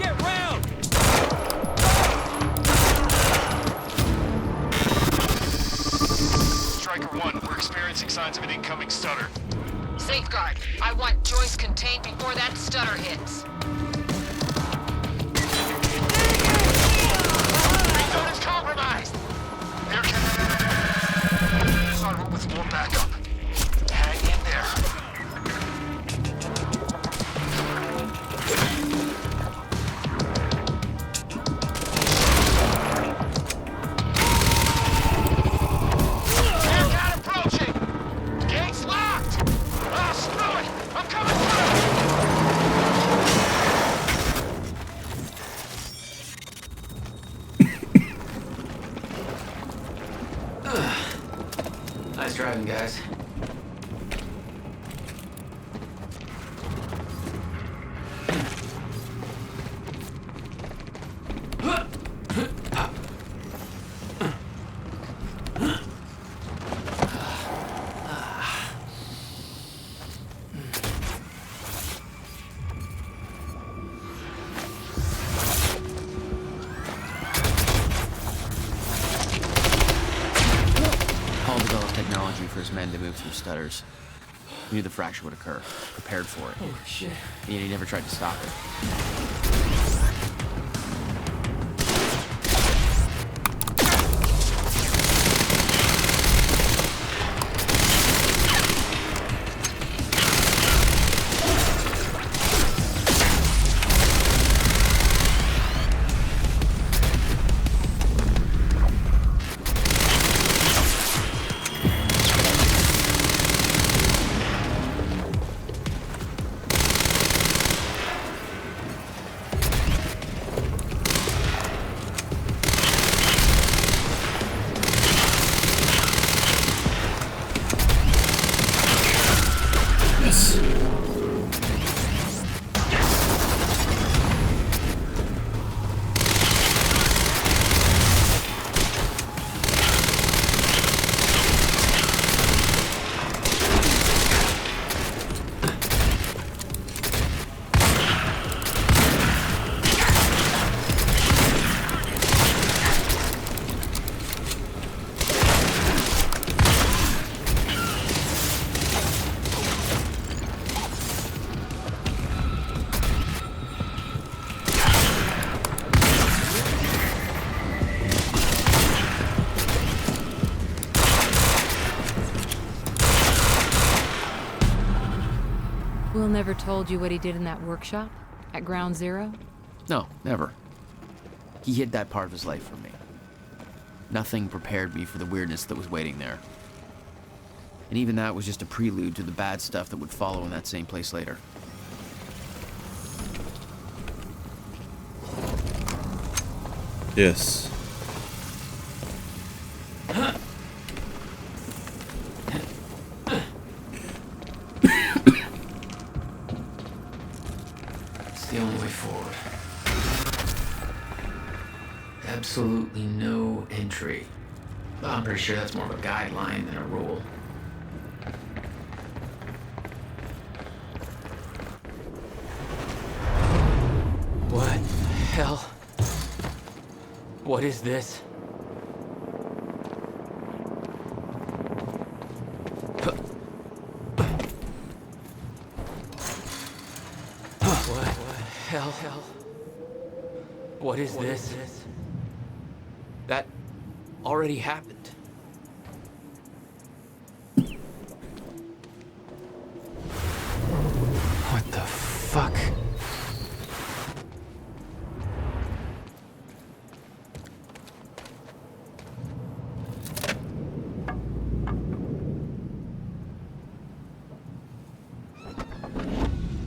Get round. Striker 1, we're experiencing signs of an incoming stutter. Safeguard. I want Joyce contained before that stutter hits. Zone is compromised. There can... Sorry, with more backup. Hang in there. Aircat approaching! Gates locked! Ah, screw it! I'm coming through! Nice driving, guys. Hall developed technology for his men to move through stutters. He knew the fracture would occur, prepared for it. Oh, shit. And he never tried to stop it. Will never told you what he did in that workshop at Ground Zero? No, never. He hid that part of his life from me. Nothing prepared me for the weirdness that was waiting there. And even that was just a prelude to the bad stuff that would follow in that same place later. Yes. It's the only way forward. Absolutely no entry. But I'm pretty sure that's more of a guideline than a rule. What the hell? What is this? What the hell? What is this? That already happened. What the fuck?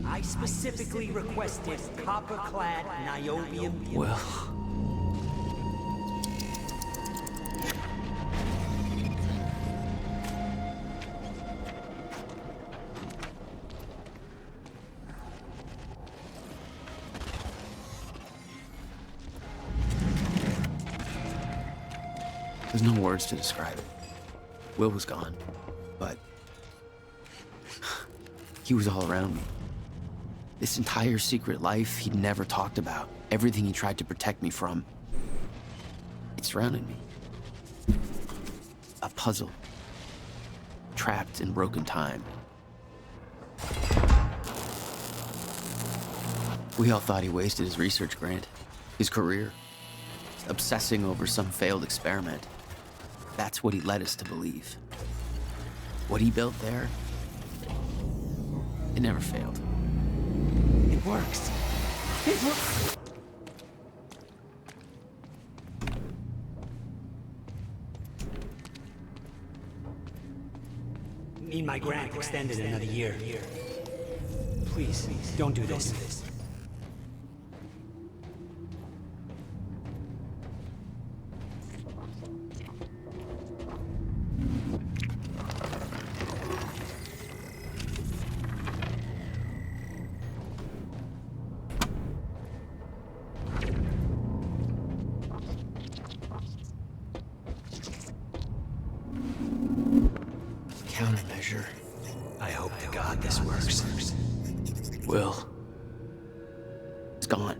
I specifically requested copper-clad niobium. Well. There's no words to describe it. Will was gone, but he was all around me. This entire secret life he'd never talked about, everything he tried to protect me from, it surrounded me. A puzzle, trapped in broken time. We all thought he wasted his research grant, his career, obsessing over some failed experiment. That's what he led us to believe. What he built there, it never failed. It works. It works. Need my grant extended another year. Please, don't do this. Countermeasure. I hope to God this works. Will. It's gone.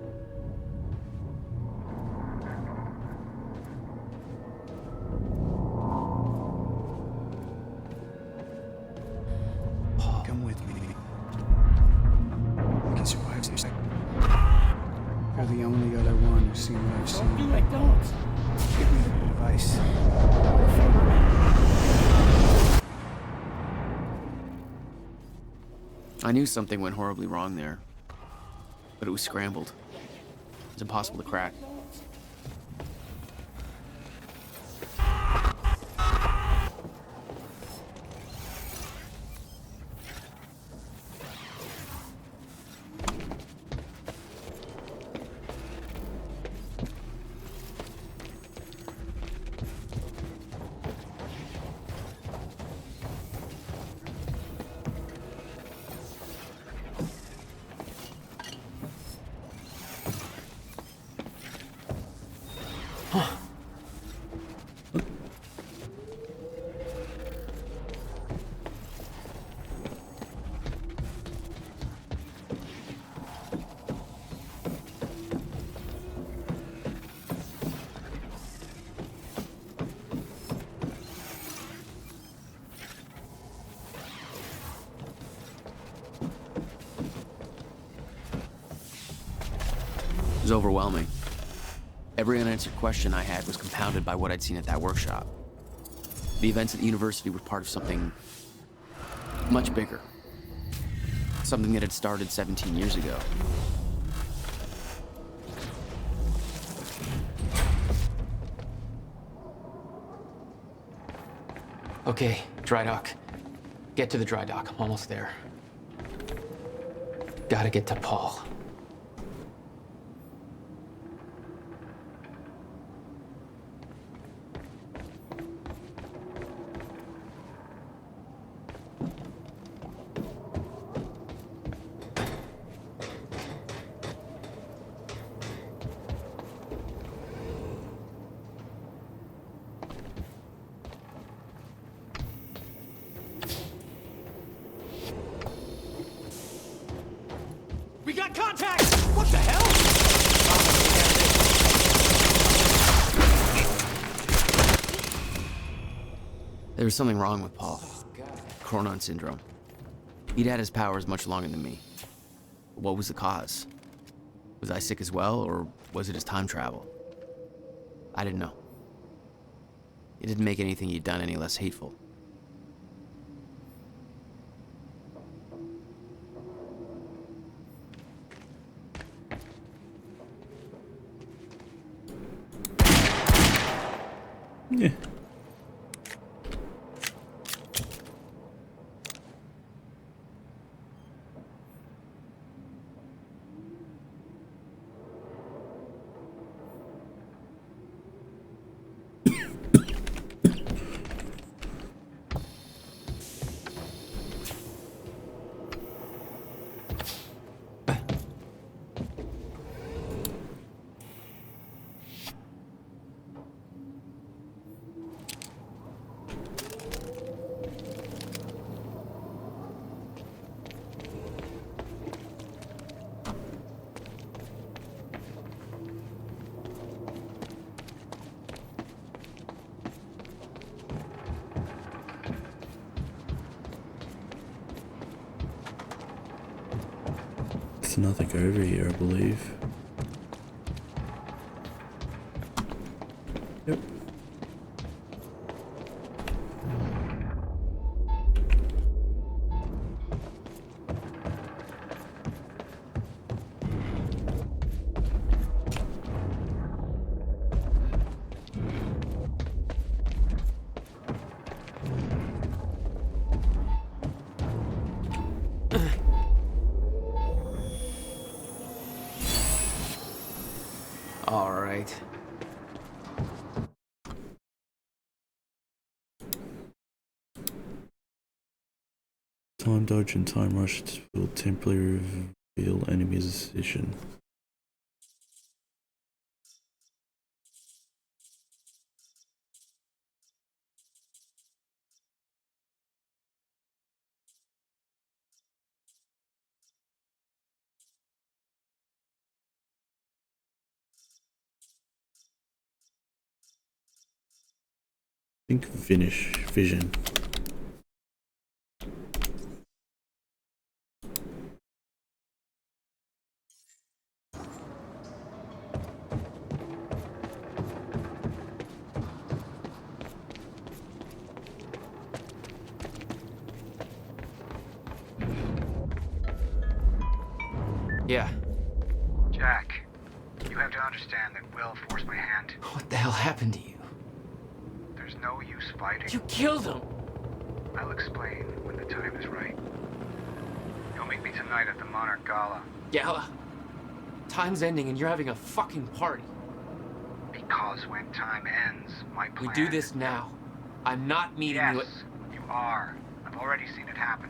Come with me. I can survive this. You're the only other one who's seen what I've seen. Don't do it, don't. Give me the advice. I knew something went horribly wrong there, but it was scrambled. It's impossible to crack. It was overwhelming. Every unanswered question I had was compounded by what I'd seen at that workshop. The events at the university were part of something much bigger. Something that had started 17 years ago. Okay, dry dock. Get to the dry dock. I'm almost there. Gotta get to Paul. We got contact! What the hell? There was something wrong with Paul. Chronon syndrome. He'd had his powers much longer than me. What was the cause? Was I sick as well, or was it his time travel? I didn't know. It didn't make anything he'd done any less hateful. Yeah. There's nothing over here, I believe. Yep. All right. Time dodge and time rush will temporarily reveal enemy's position. I think vision. Yeah. Jack, you have to understand that Will forced my hand. What the hell happened to you? There's no use fighting. You killed him! I'll explain when the time is right. You'll meet me tonight at the Monarch Gala. Gala? Time's ending and you're having a fucking party. Because when time ends, my plan... We do this now. I'm not meeting you at... Yes, you are. I've already seen it happen.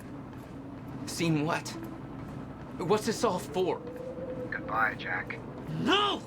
Seen what? What's this all for? Goodbye, Jack. No!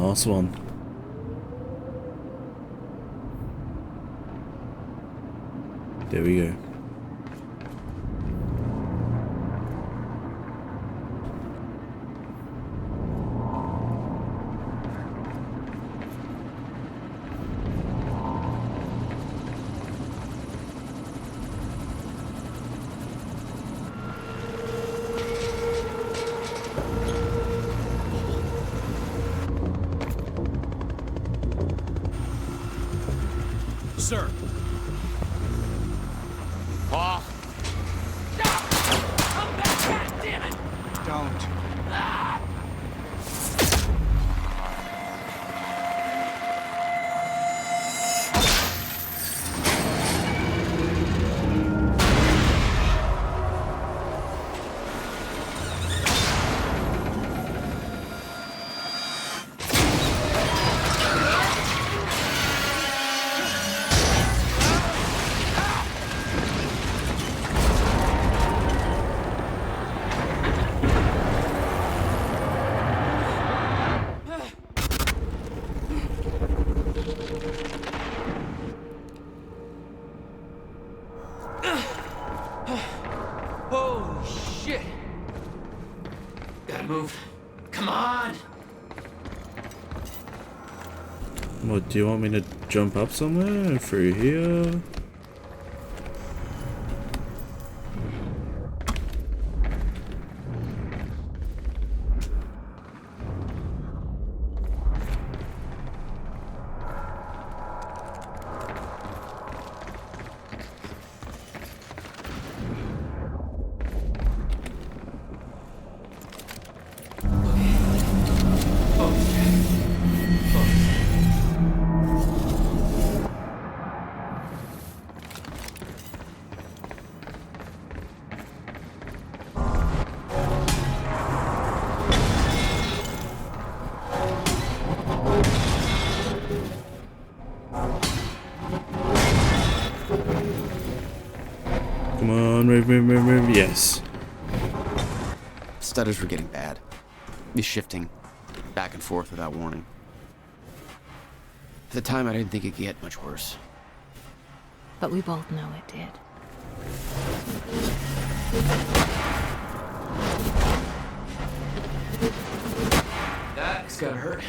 last one. There we go. Sir. Paul? Come back, God damn it! Don't. Holy shit! Gotta move. Come on! What, do you want me to jump up somewhere? Through here? Come on, move, yes. Stutters were getting bad. He's shifting back and forth without warning. At the time, I didn't think it could get much worse. But we both know it did. That's gotta hurt.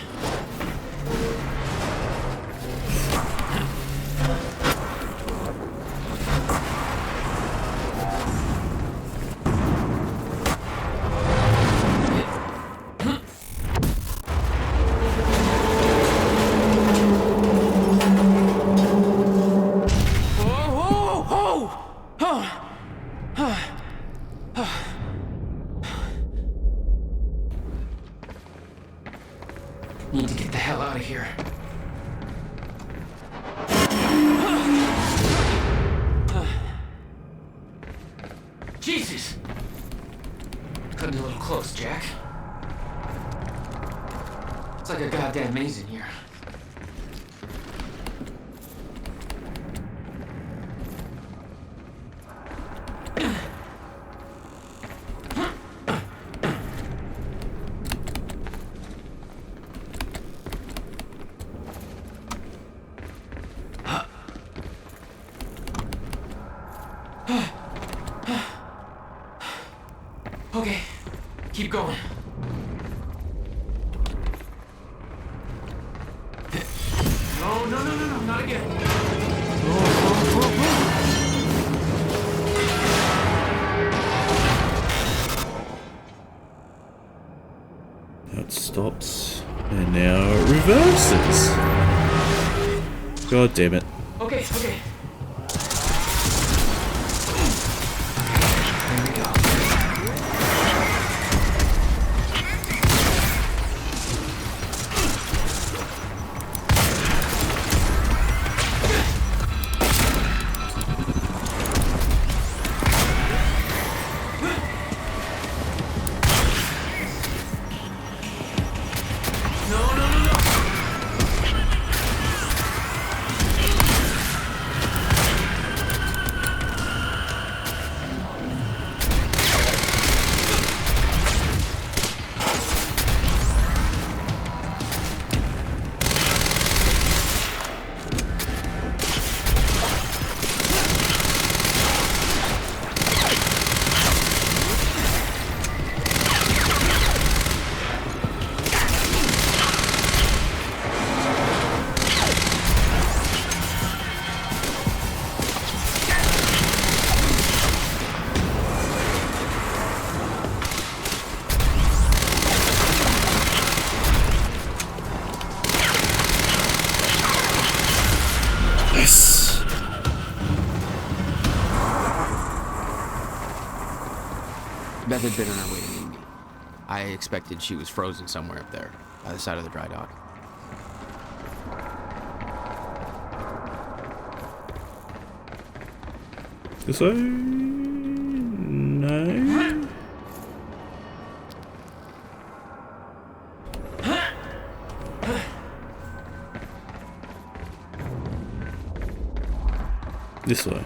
Need to get the hell out of here. Jesus! Cutting a little close, Jack. It's like a goddamn maze in here. Okay, keep going. No, not again. That stops, and now it reverses. God damn it. Okay. Beth had been on her way to meet me. I expected she was frozen somewhere up there, by the side of the dry dock. So... no... This way.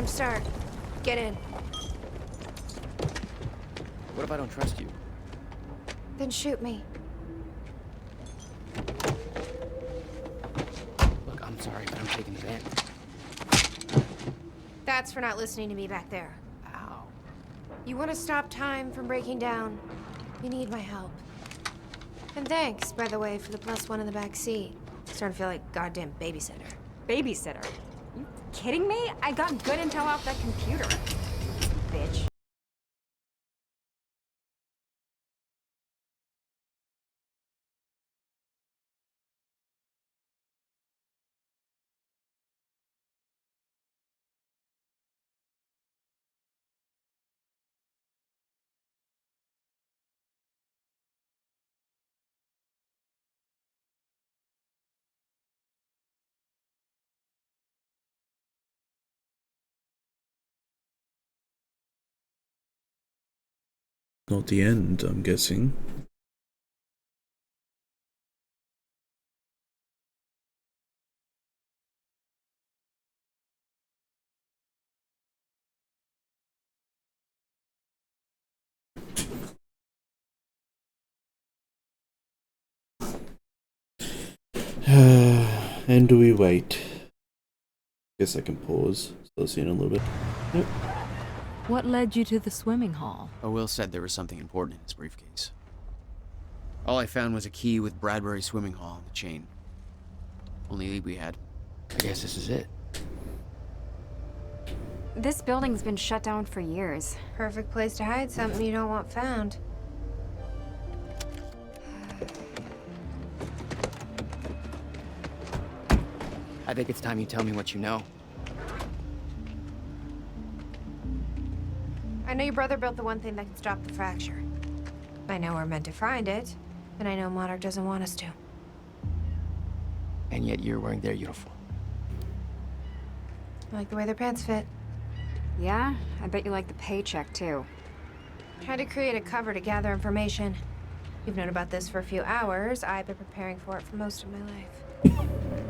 Start. Get in. What if I don't trust you? Then shoot me. Look, I'm sorry, but I'm taking the van. That's for not listening to me back there. Ow. You want to stop time from breaking down? You need my help. And thanks, by the way, for the +1 in the back seat. Starting to feel like goddamn babysitter. Babysitter? You kidding me? I got good intel off that computer. Bitch. Not the end, I'm guessing. And do we wait? Guess I can pause. So I'll see in a little bit. Nope. What led you to the swimming hall? Will said there was something important in his briefcase. All I found was a key with Bradbury Swimming Hall on the chain. Only lead we had. I guess this is it. This building's been shut down for years. Perfect place to hide something you don't want found. I think it's time you tell me what you know. I know your brother built the one thing that can stop the fracture. I know we're meant to find it, and I know Monarch doesn't want us to. And yet you're wearing their uniform. I like the way their pants fit. Yeah? I bet you like the paycheck, too. Tried to create a cover to gather information. You've known about this for a few hours. I've been preparing for it for most of my life.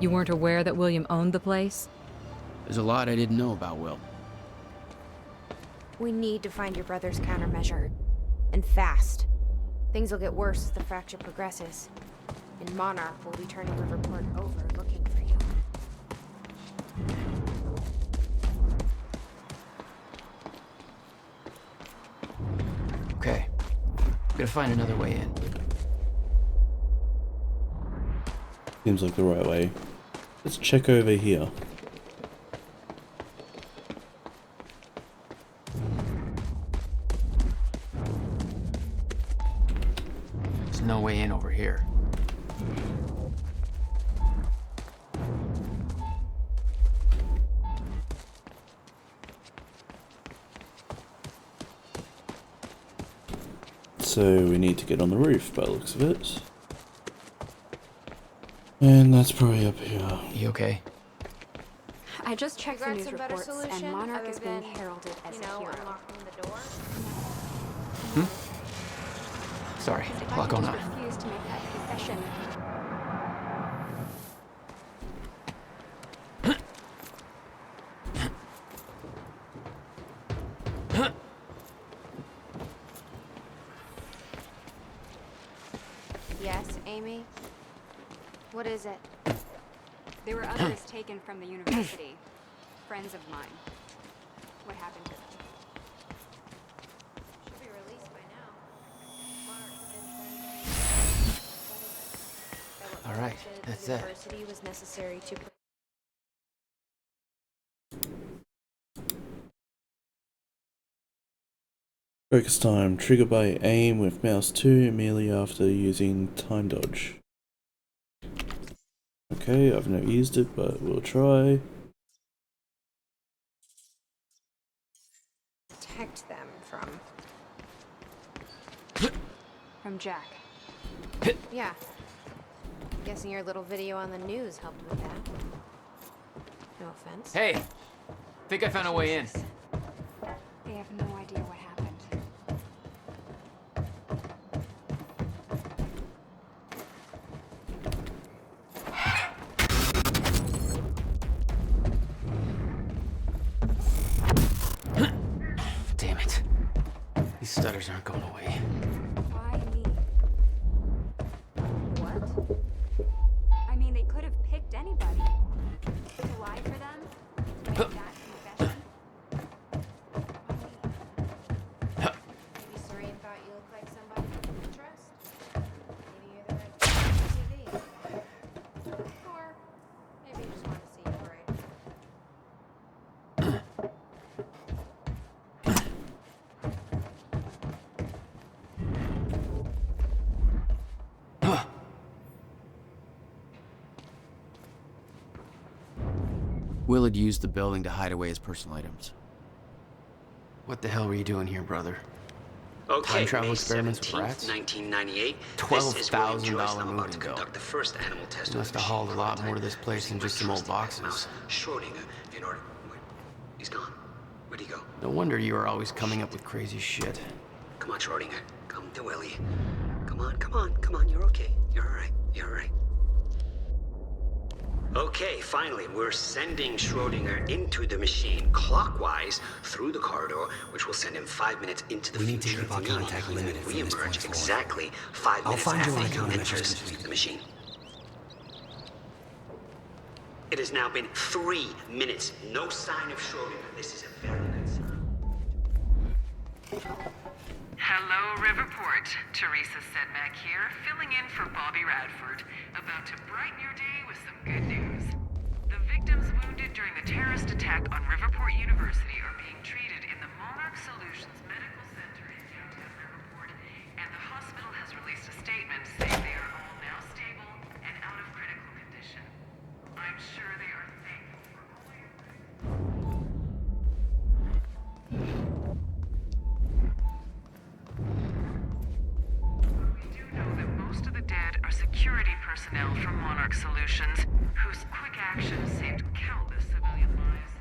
You weren't aware that William owned the place? There's a lot I didn't know about Will. We need to find your brother's countermeasure. And fast. Things will get worse as the fracture progresses. And Monarch will be turning Riverport over looking for you. Okay. Gotta find another way in. Seems like the right way. Let's check over here. There's no way in over here. So we need to get on the roof by the looks of it. And that's probably up here. You okay? I just checked the news reports, solution, and Monarch other is being than, heralded as a hero. unlocking the door? Sorry, If a I lot can going just on. refuse to make that confession. Yes, Amy? What is it? There were others taken from the university. Friends of mine. What happened to them? Should be released by now. What's that? University was necessary to. Focus time. Trigger by aim with mouse 2 immediately after using time dodge. Okay, I've never used it, but we'll try. Protect them from Jack. Yeah. Guessing your little video on the news helped with that. No offense. Hey, think I found a way in. They have no idea what happened. Damn it. These stutters aren't going away. Why me? What? I mean, they could have picked anybody. To lie for them? To make that confession? Maybe Serene thought you looked like somebody you could trust. Maybe you're the right person for TV. Or maybe you just want to see you right. Willard used the building to hide away his personal items. What the hell were you doing here, brother? Okay, Time travel May experiments with 17th, rats? 1998. $12,000 I'm about moving to bill. conduct the first animal test. You must have hauled a lot more to this place than just some old boxes. Schrodinger, in order. Wait, he's gone. Where'd he go? No wonder you are always coming up with crazy shit. Come on, Schrodinger. Come to Willie. Come on, come on, come on. You're okay. You're all right. You're all right. Okay, finally, we're sending Schrodinger into the machine clockwise through the corridor, which will send him 5 minutes into the future. We need to keep our contact limited We from this emerge point forward. exactly 5 I'll minutes find you after when he the countermeasures enters complete. the machine. It has now been 3 minutes. No sign of Schrodinger. This is a very good sign. Hello, Riverport. Teresa Sedmak here, filling in for Bobby Radford, about to brighten your day with some good news. The victims wounded during the terrorist attack on Riverport University are being treated in the Monarch Solutions Medical Center in downtown Riverport, and the hospital has released a statement saying they are all now stable and out of critical condition. I'm sure they are thankful for all your most of the dead are security personnel from Monarch Solutions, whose quick actions saved countless civilian lives.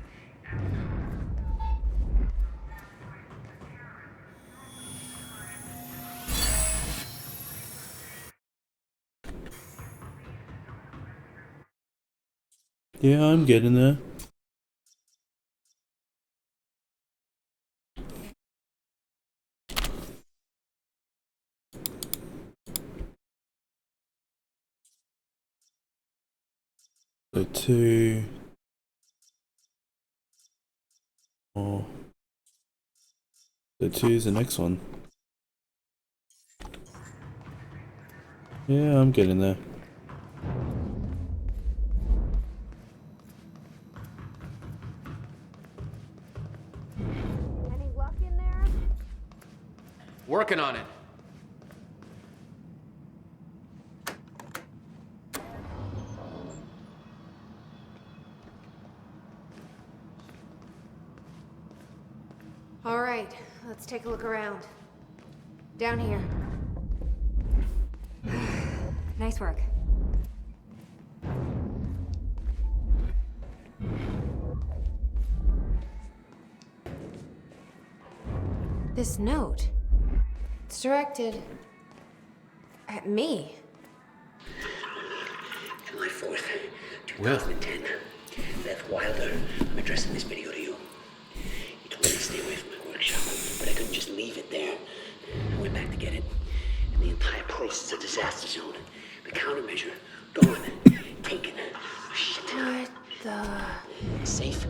Yeah, I'm getting there. So 2. Oh. So 2 is the next one. Yeah, I'm getting there. Any luck in there? Working on it. All right, let's take a look around. Down here. Nice work. This note. It's directed at me. July 4th, 2010. Beth Wilder, I'm addressing this video to you. You told me to stay away from my workshop, but I couldn't just leave it there. I went back to get it, and the entire place is a disaster zone. The countermeasure, gone, taken. Oh, shit. What the? Safe,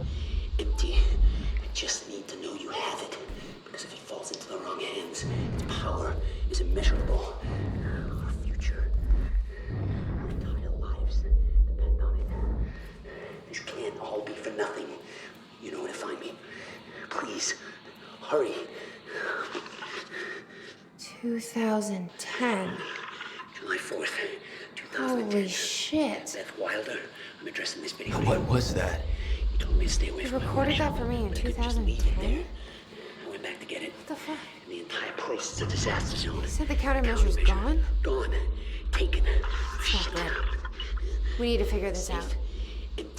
empty. I just need to know you have it, because if it falls into the wrong hands, its power is immeasurable. Our future, our entire lives. Hurry. 2010. July 4th, 2010. Holy shit. Beth Wilder. I'm addressing this video. What was that? You told me to stay away You from my recorded workshop, that for me in but I couldn't just leave it 2010? there. I went back to get it. What the fuck? And the entire place is a disaster zone. You said the countermeasure's gone? Gone. Taken. It's not good. We need to figure this out.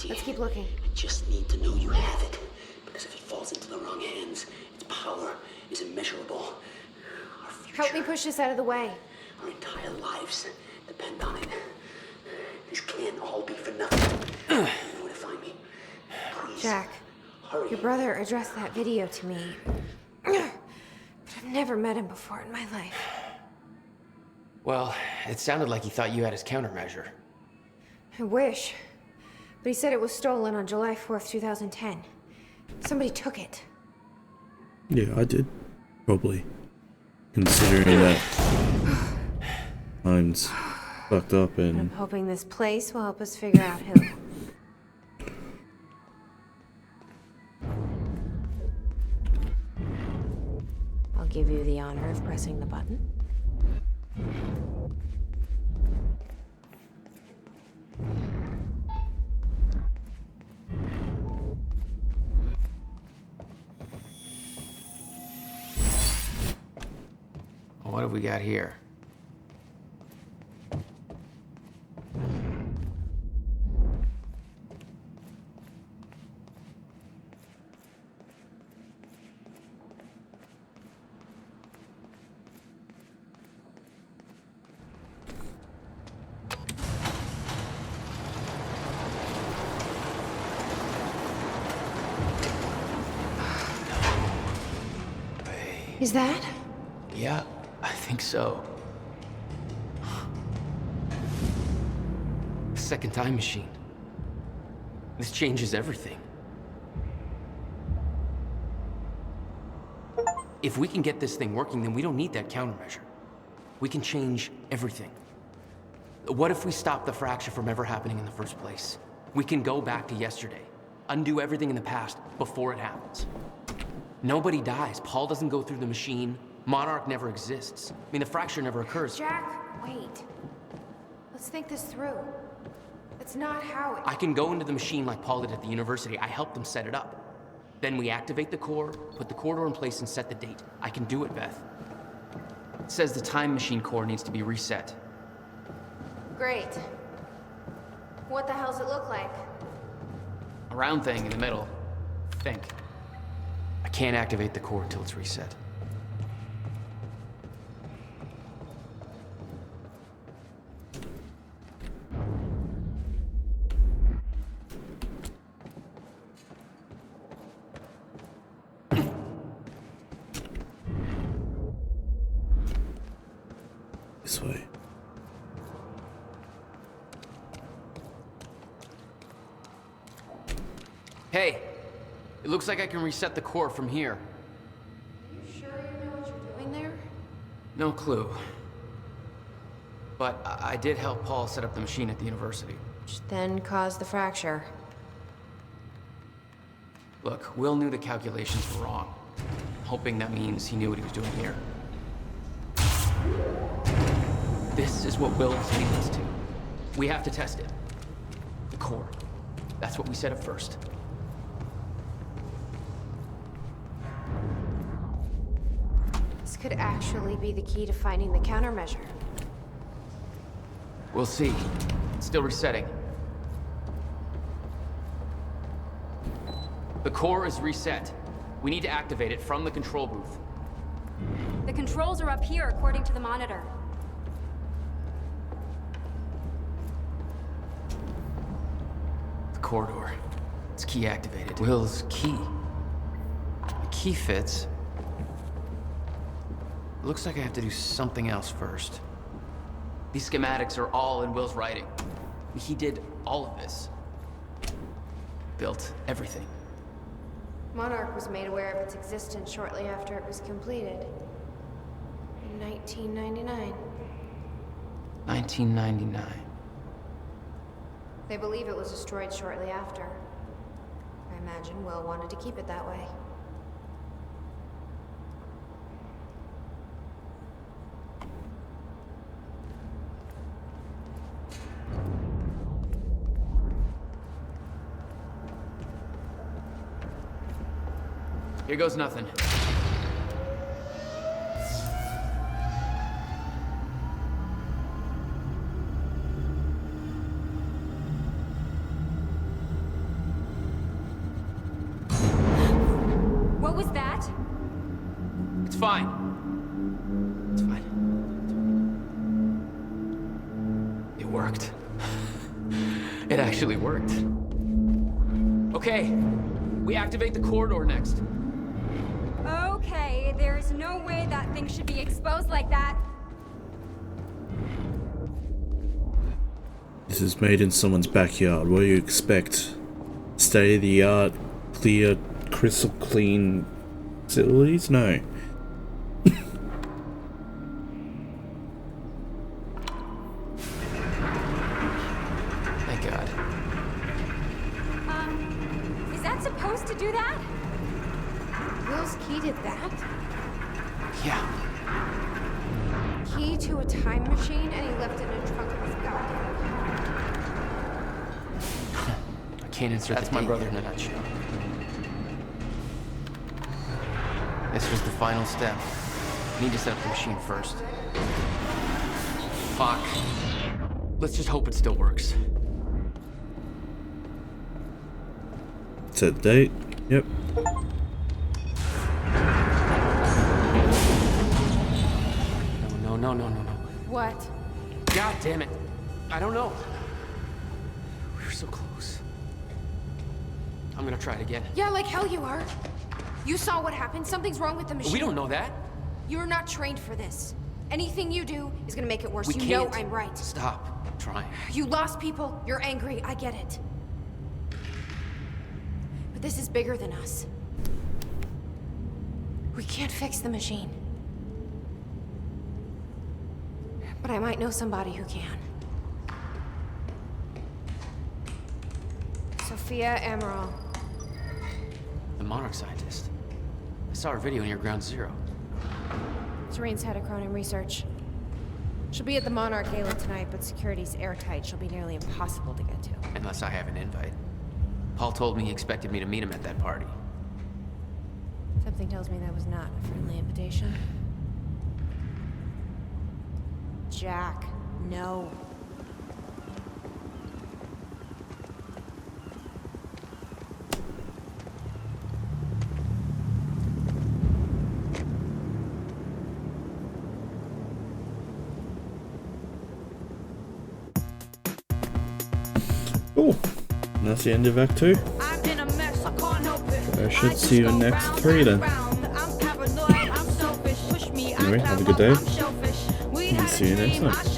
Let's keep looking. I just need to know you have it. Because if it falls into the wrong hands, its power is immeasurable. Help me push this out of the way. Our entire lives depend on it. This can't all be for nothing. You know where to find me. Please. Jack, Hurry. your brother addressed that video to me. But I've never met him before in my life. Well, it sounded like he thought you had his countermeasure. I wish. But he said it was stolen on July 4th, 2010. Somebody took it. Yeah, I did. Probably. Considering that time's fucked up I'm and hoping this place will help us figure out who. I'll give you the honor of pressing the button. What have we got here? Is that? Yeah, I think so. Second time machine. This changes everything. If we can get this thing working, then we don't need that countermeasure. We can change everything. What if we stop the fracture from ever happening in the first place? We can go back to yesterday, undo everything in the past before it happens. Nobody dies. Paul doesn't go through the machine. Monarch never exists. I mean, the fracture never occurs. Jack, wait. Let's think this through. That's not how it... I can go into the machine like Paul did at the university. I helped them set it up. Then we activate the core, put the core door in place, and set the date. I can do it, Beth. It says the time machine core needs to be reset. Great. What the hell's it look like? A round thing in the middle. Think. I can't activate the core until it's reset. this way. Hey, it looks like I can reset the core from here. You sure you know what you're doing there? No clue. But I did help Paul set up the machine at the university. Which then caused the fracture. Look, Will knew the calculations were wrong. Hoping that means he knew what he was doing here. This is what Will is leading us to. We have to test it. The core. That's what we set up first. This could actually be the key to finding the countermeasure. We'll see. It's still resetting. The core is reset. We need to activate it from the control booth. The controls are up here, according to the monitor. The corridor. It's key activated. Will's key. The key fits. It looks like I have to do something else first. These schematics are all in Will's writing. He did all of this. Built everything. Monarch was made aware of its existence shortly after it was completed. In 1999. 1999. They believe it was destroyed shortly after. I imagine Will wanted to keep it that way. here goes nothing. What was that? It's fine. It's fine. It worked. It actually worked. Okay, we activate the corridor next. Okay, there is no way that thing should be exposed like that. This is made in someone's backyard. What do you expect? State-of-the-art, clear, crystal clean facilities? No. Thank God. Is that supposed to do that? Will's key did that? Yeah. Key to a time machine, and he left it in the trunk of his goddamn car. I can't insert That's my brother in a nutshell. This was the final step. Need to set up the machine first. Fuck. Let's just hope it still works. Set date. Yep. No. What? God damn it. I don't know. We were so close. I'm gonna try it again. Yeah, like hell you are. You saw what happened. Something's wrong with the machine. We don't know that. You're not trained for this. Anything you do is gonna make it worse. We You can't. know I'm right. Stop. I'm trying. You lost people. You're angry. I get it. But this is bigger than us. We can't fix the machine. But I might know somebody who can. Sophia Amaral. The Monarch scientist. I saw her video near Ground Zero. Serene's head of Cronin Research. She'll be at the Monarch Gala tonight, but security's airtight. She'll be nearly impossible to get to. Unless I have an invite. Paul told me he expected me to meet him at that party. Something tells me that was not a friendly invitation. Jack, no. Oh, that's the end of Act 2. I should see you in Act 3 then. Anyway, have a good day. And see you next time.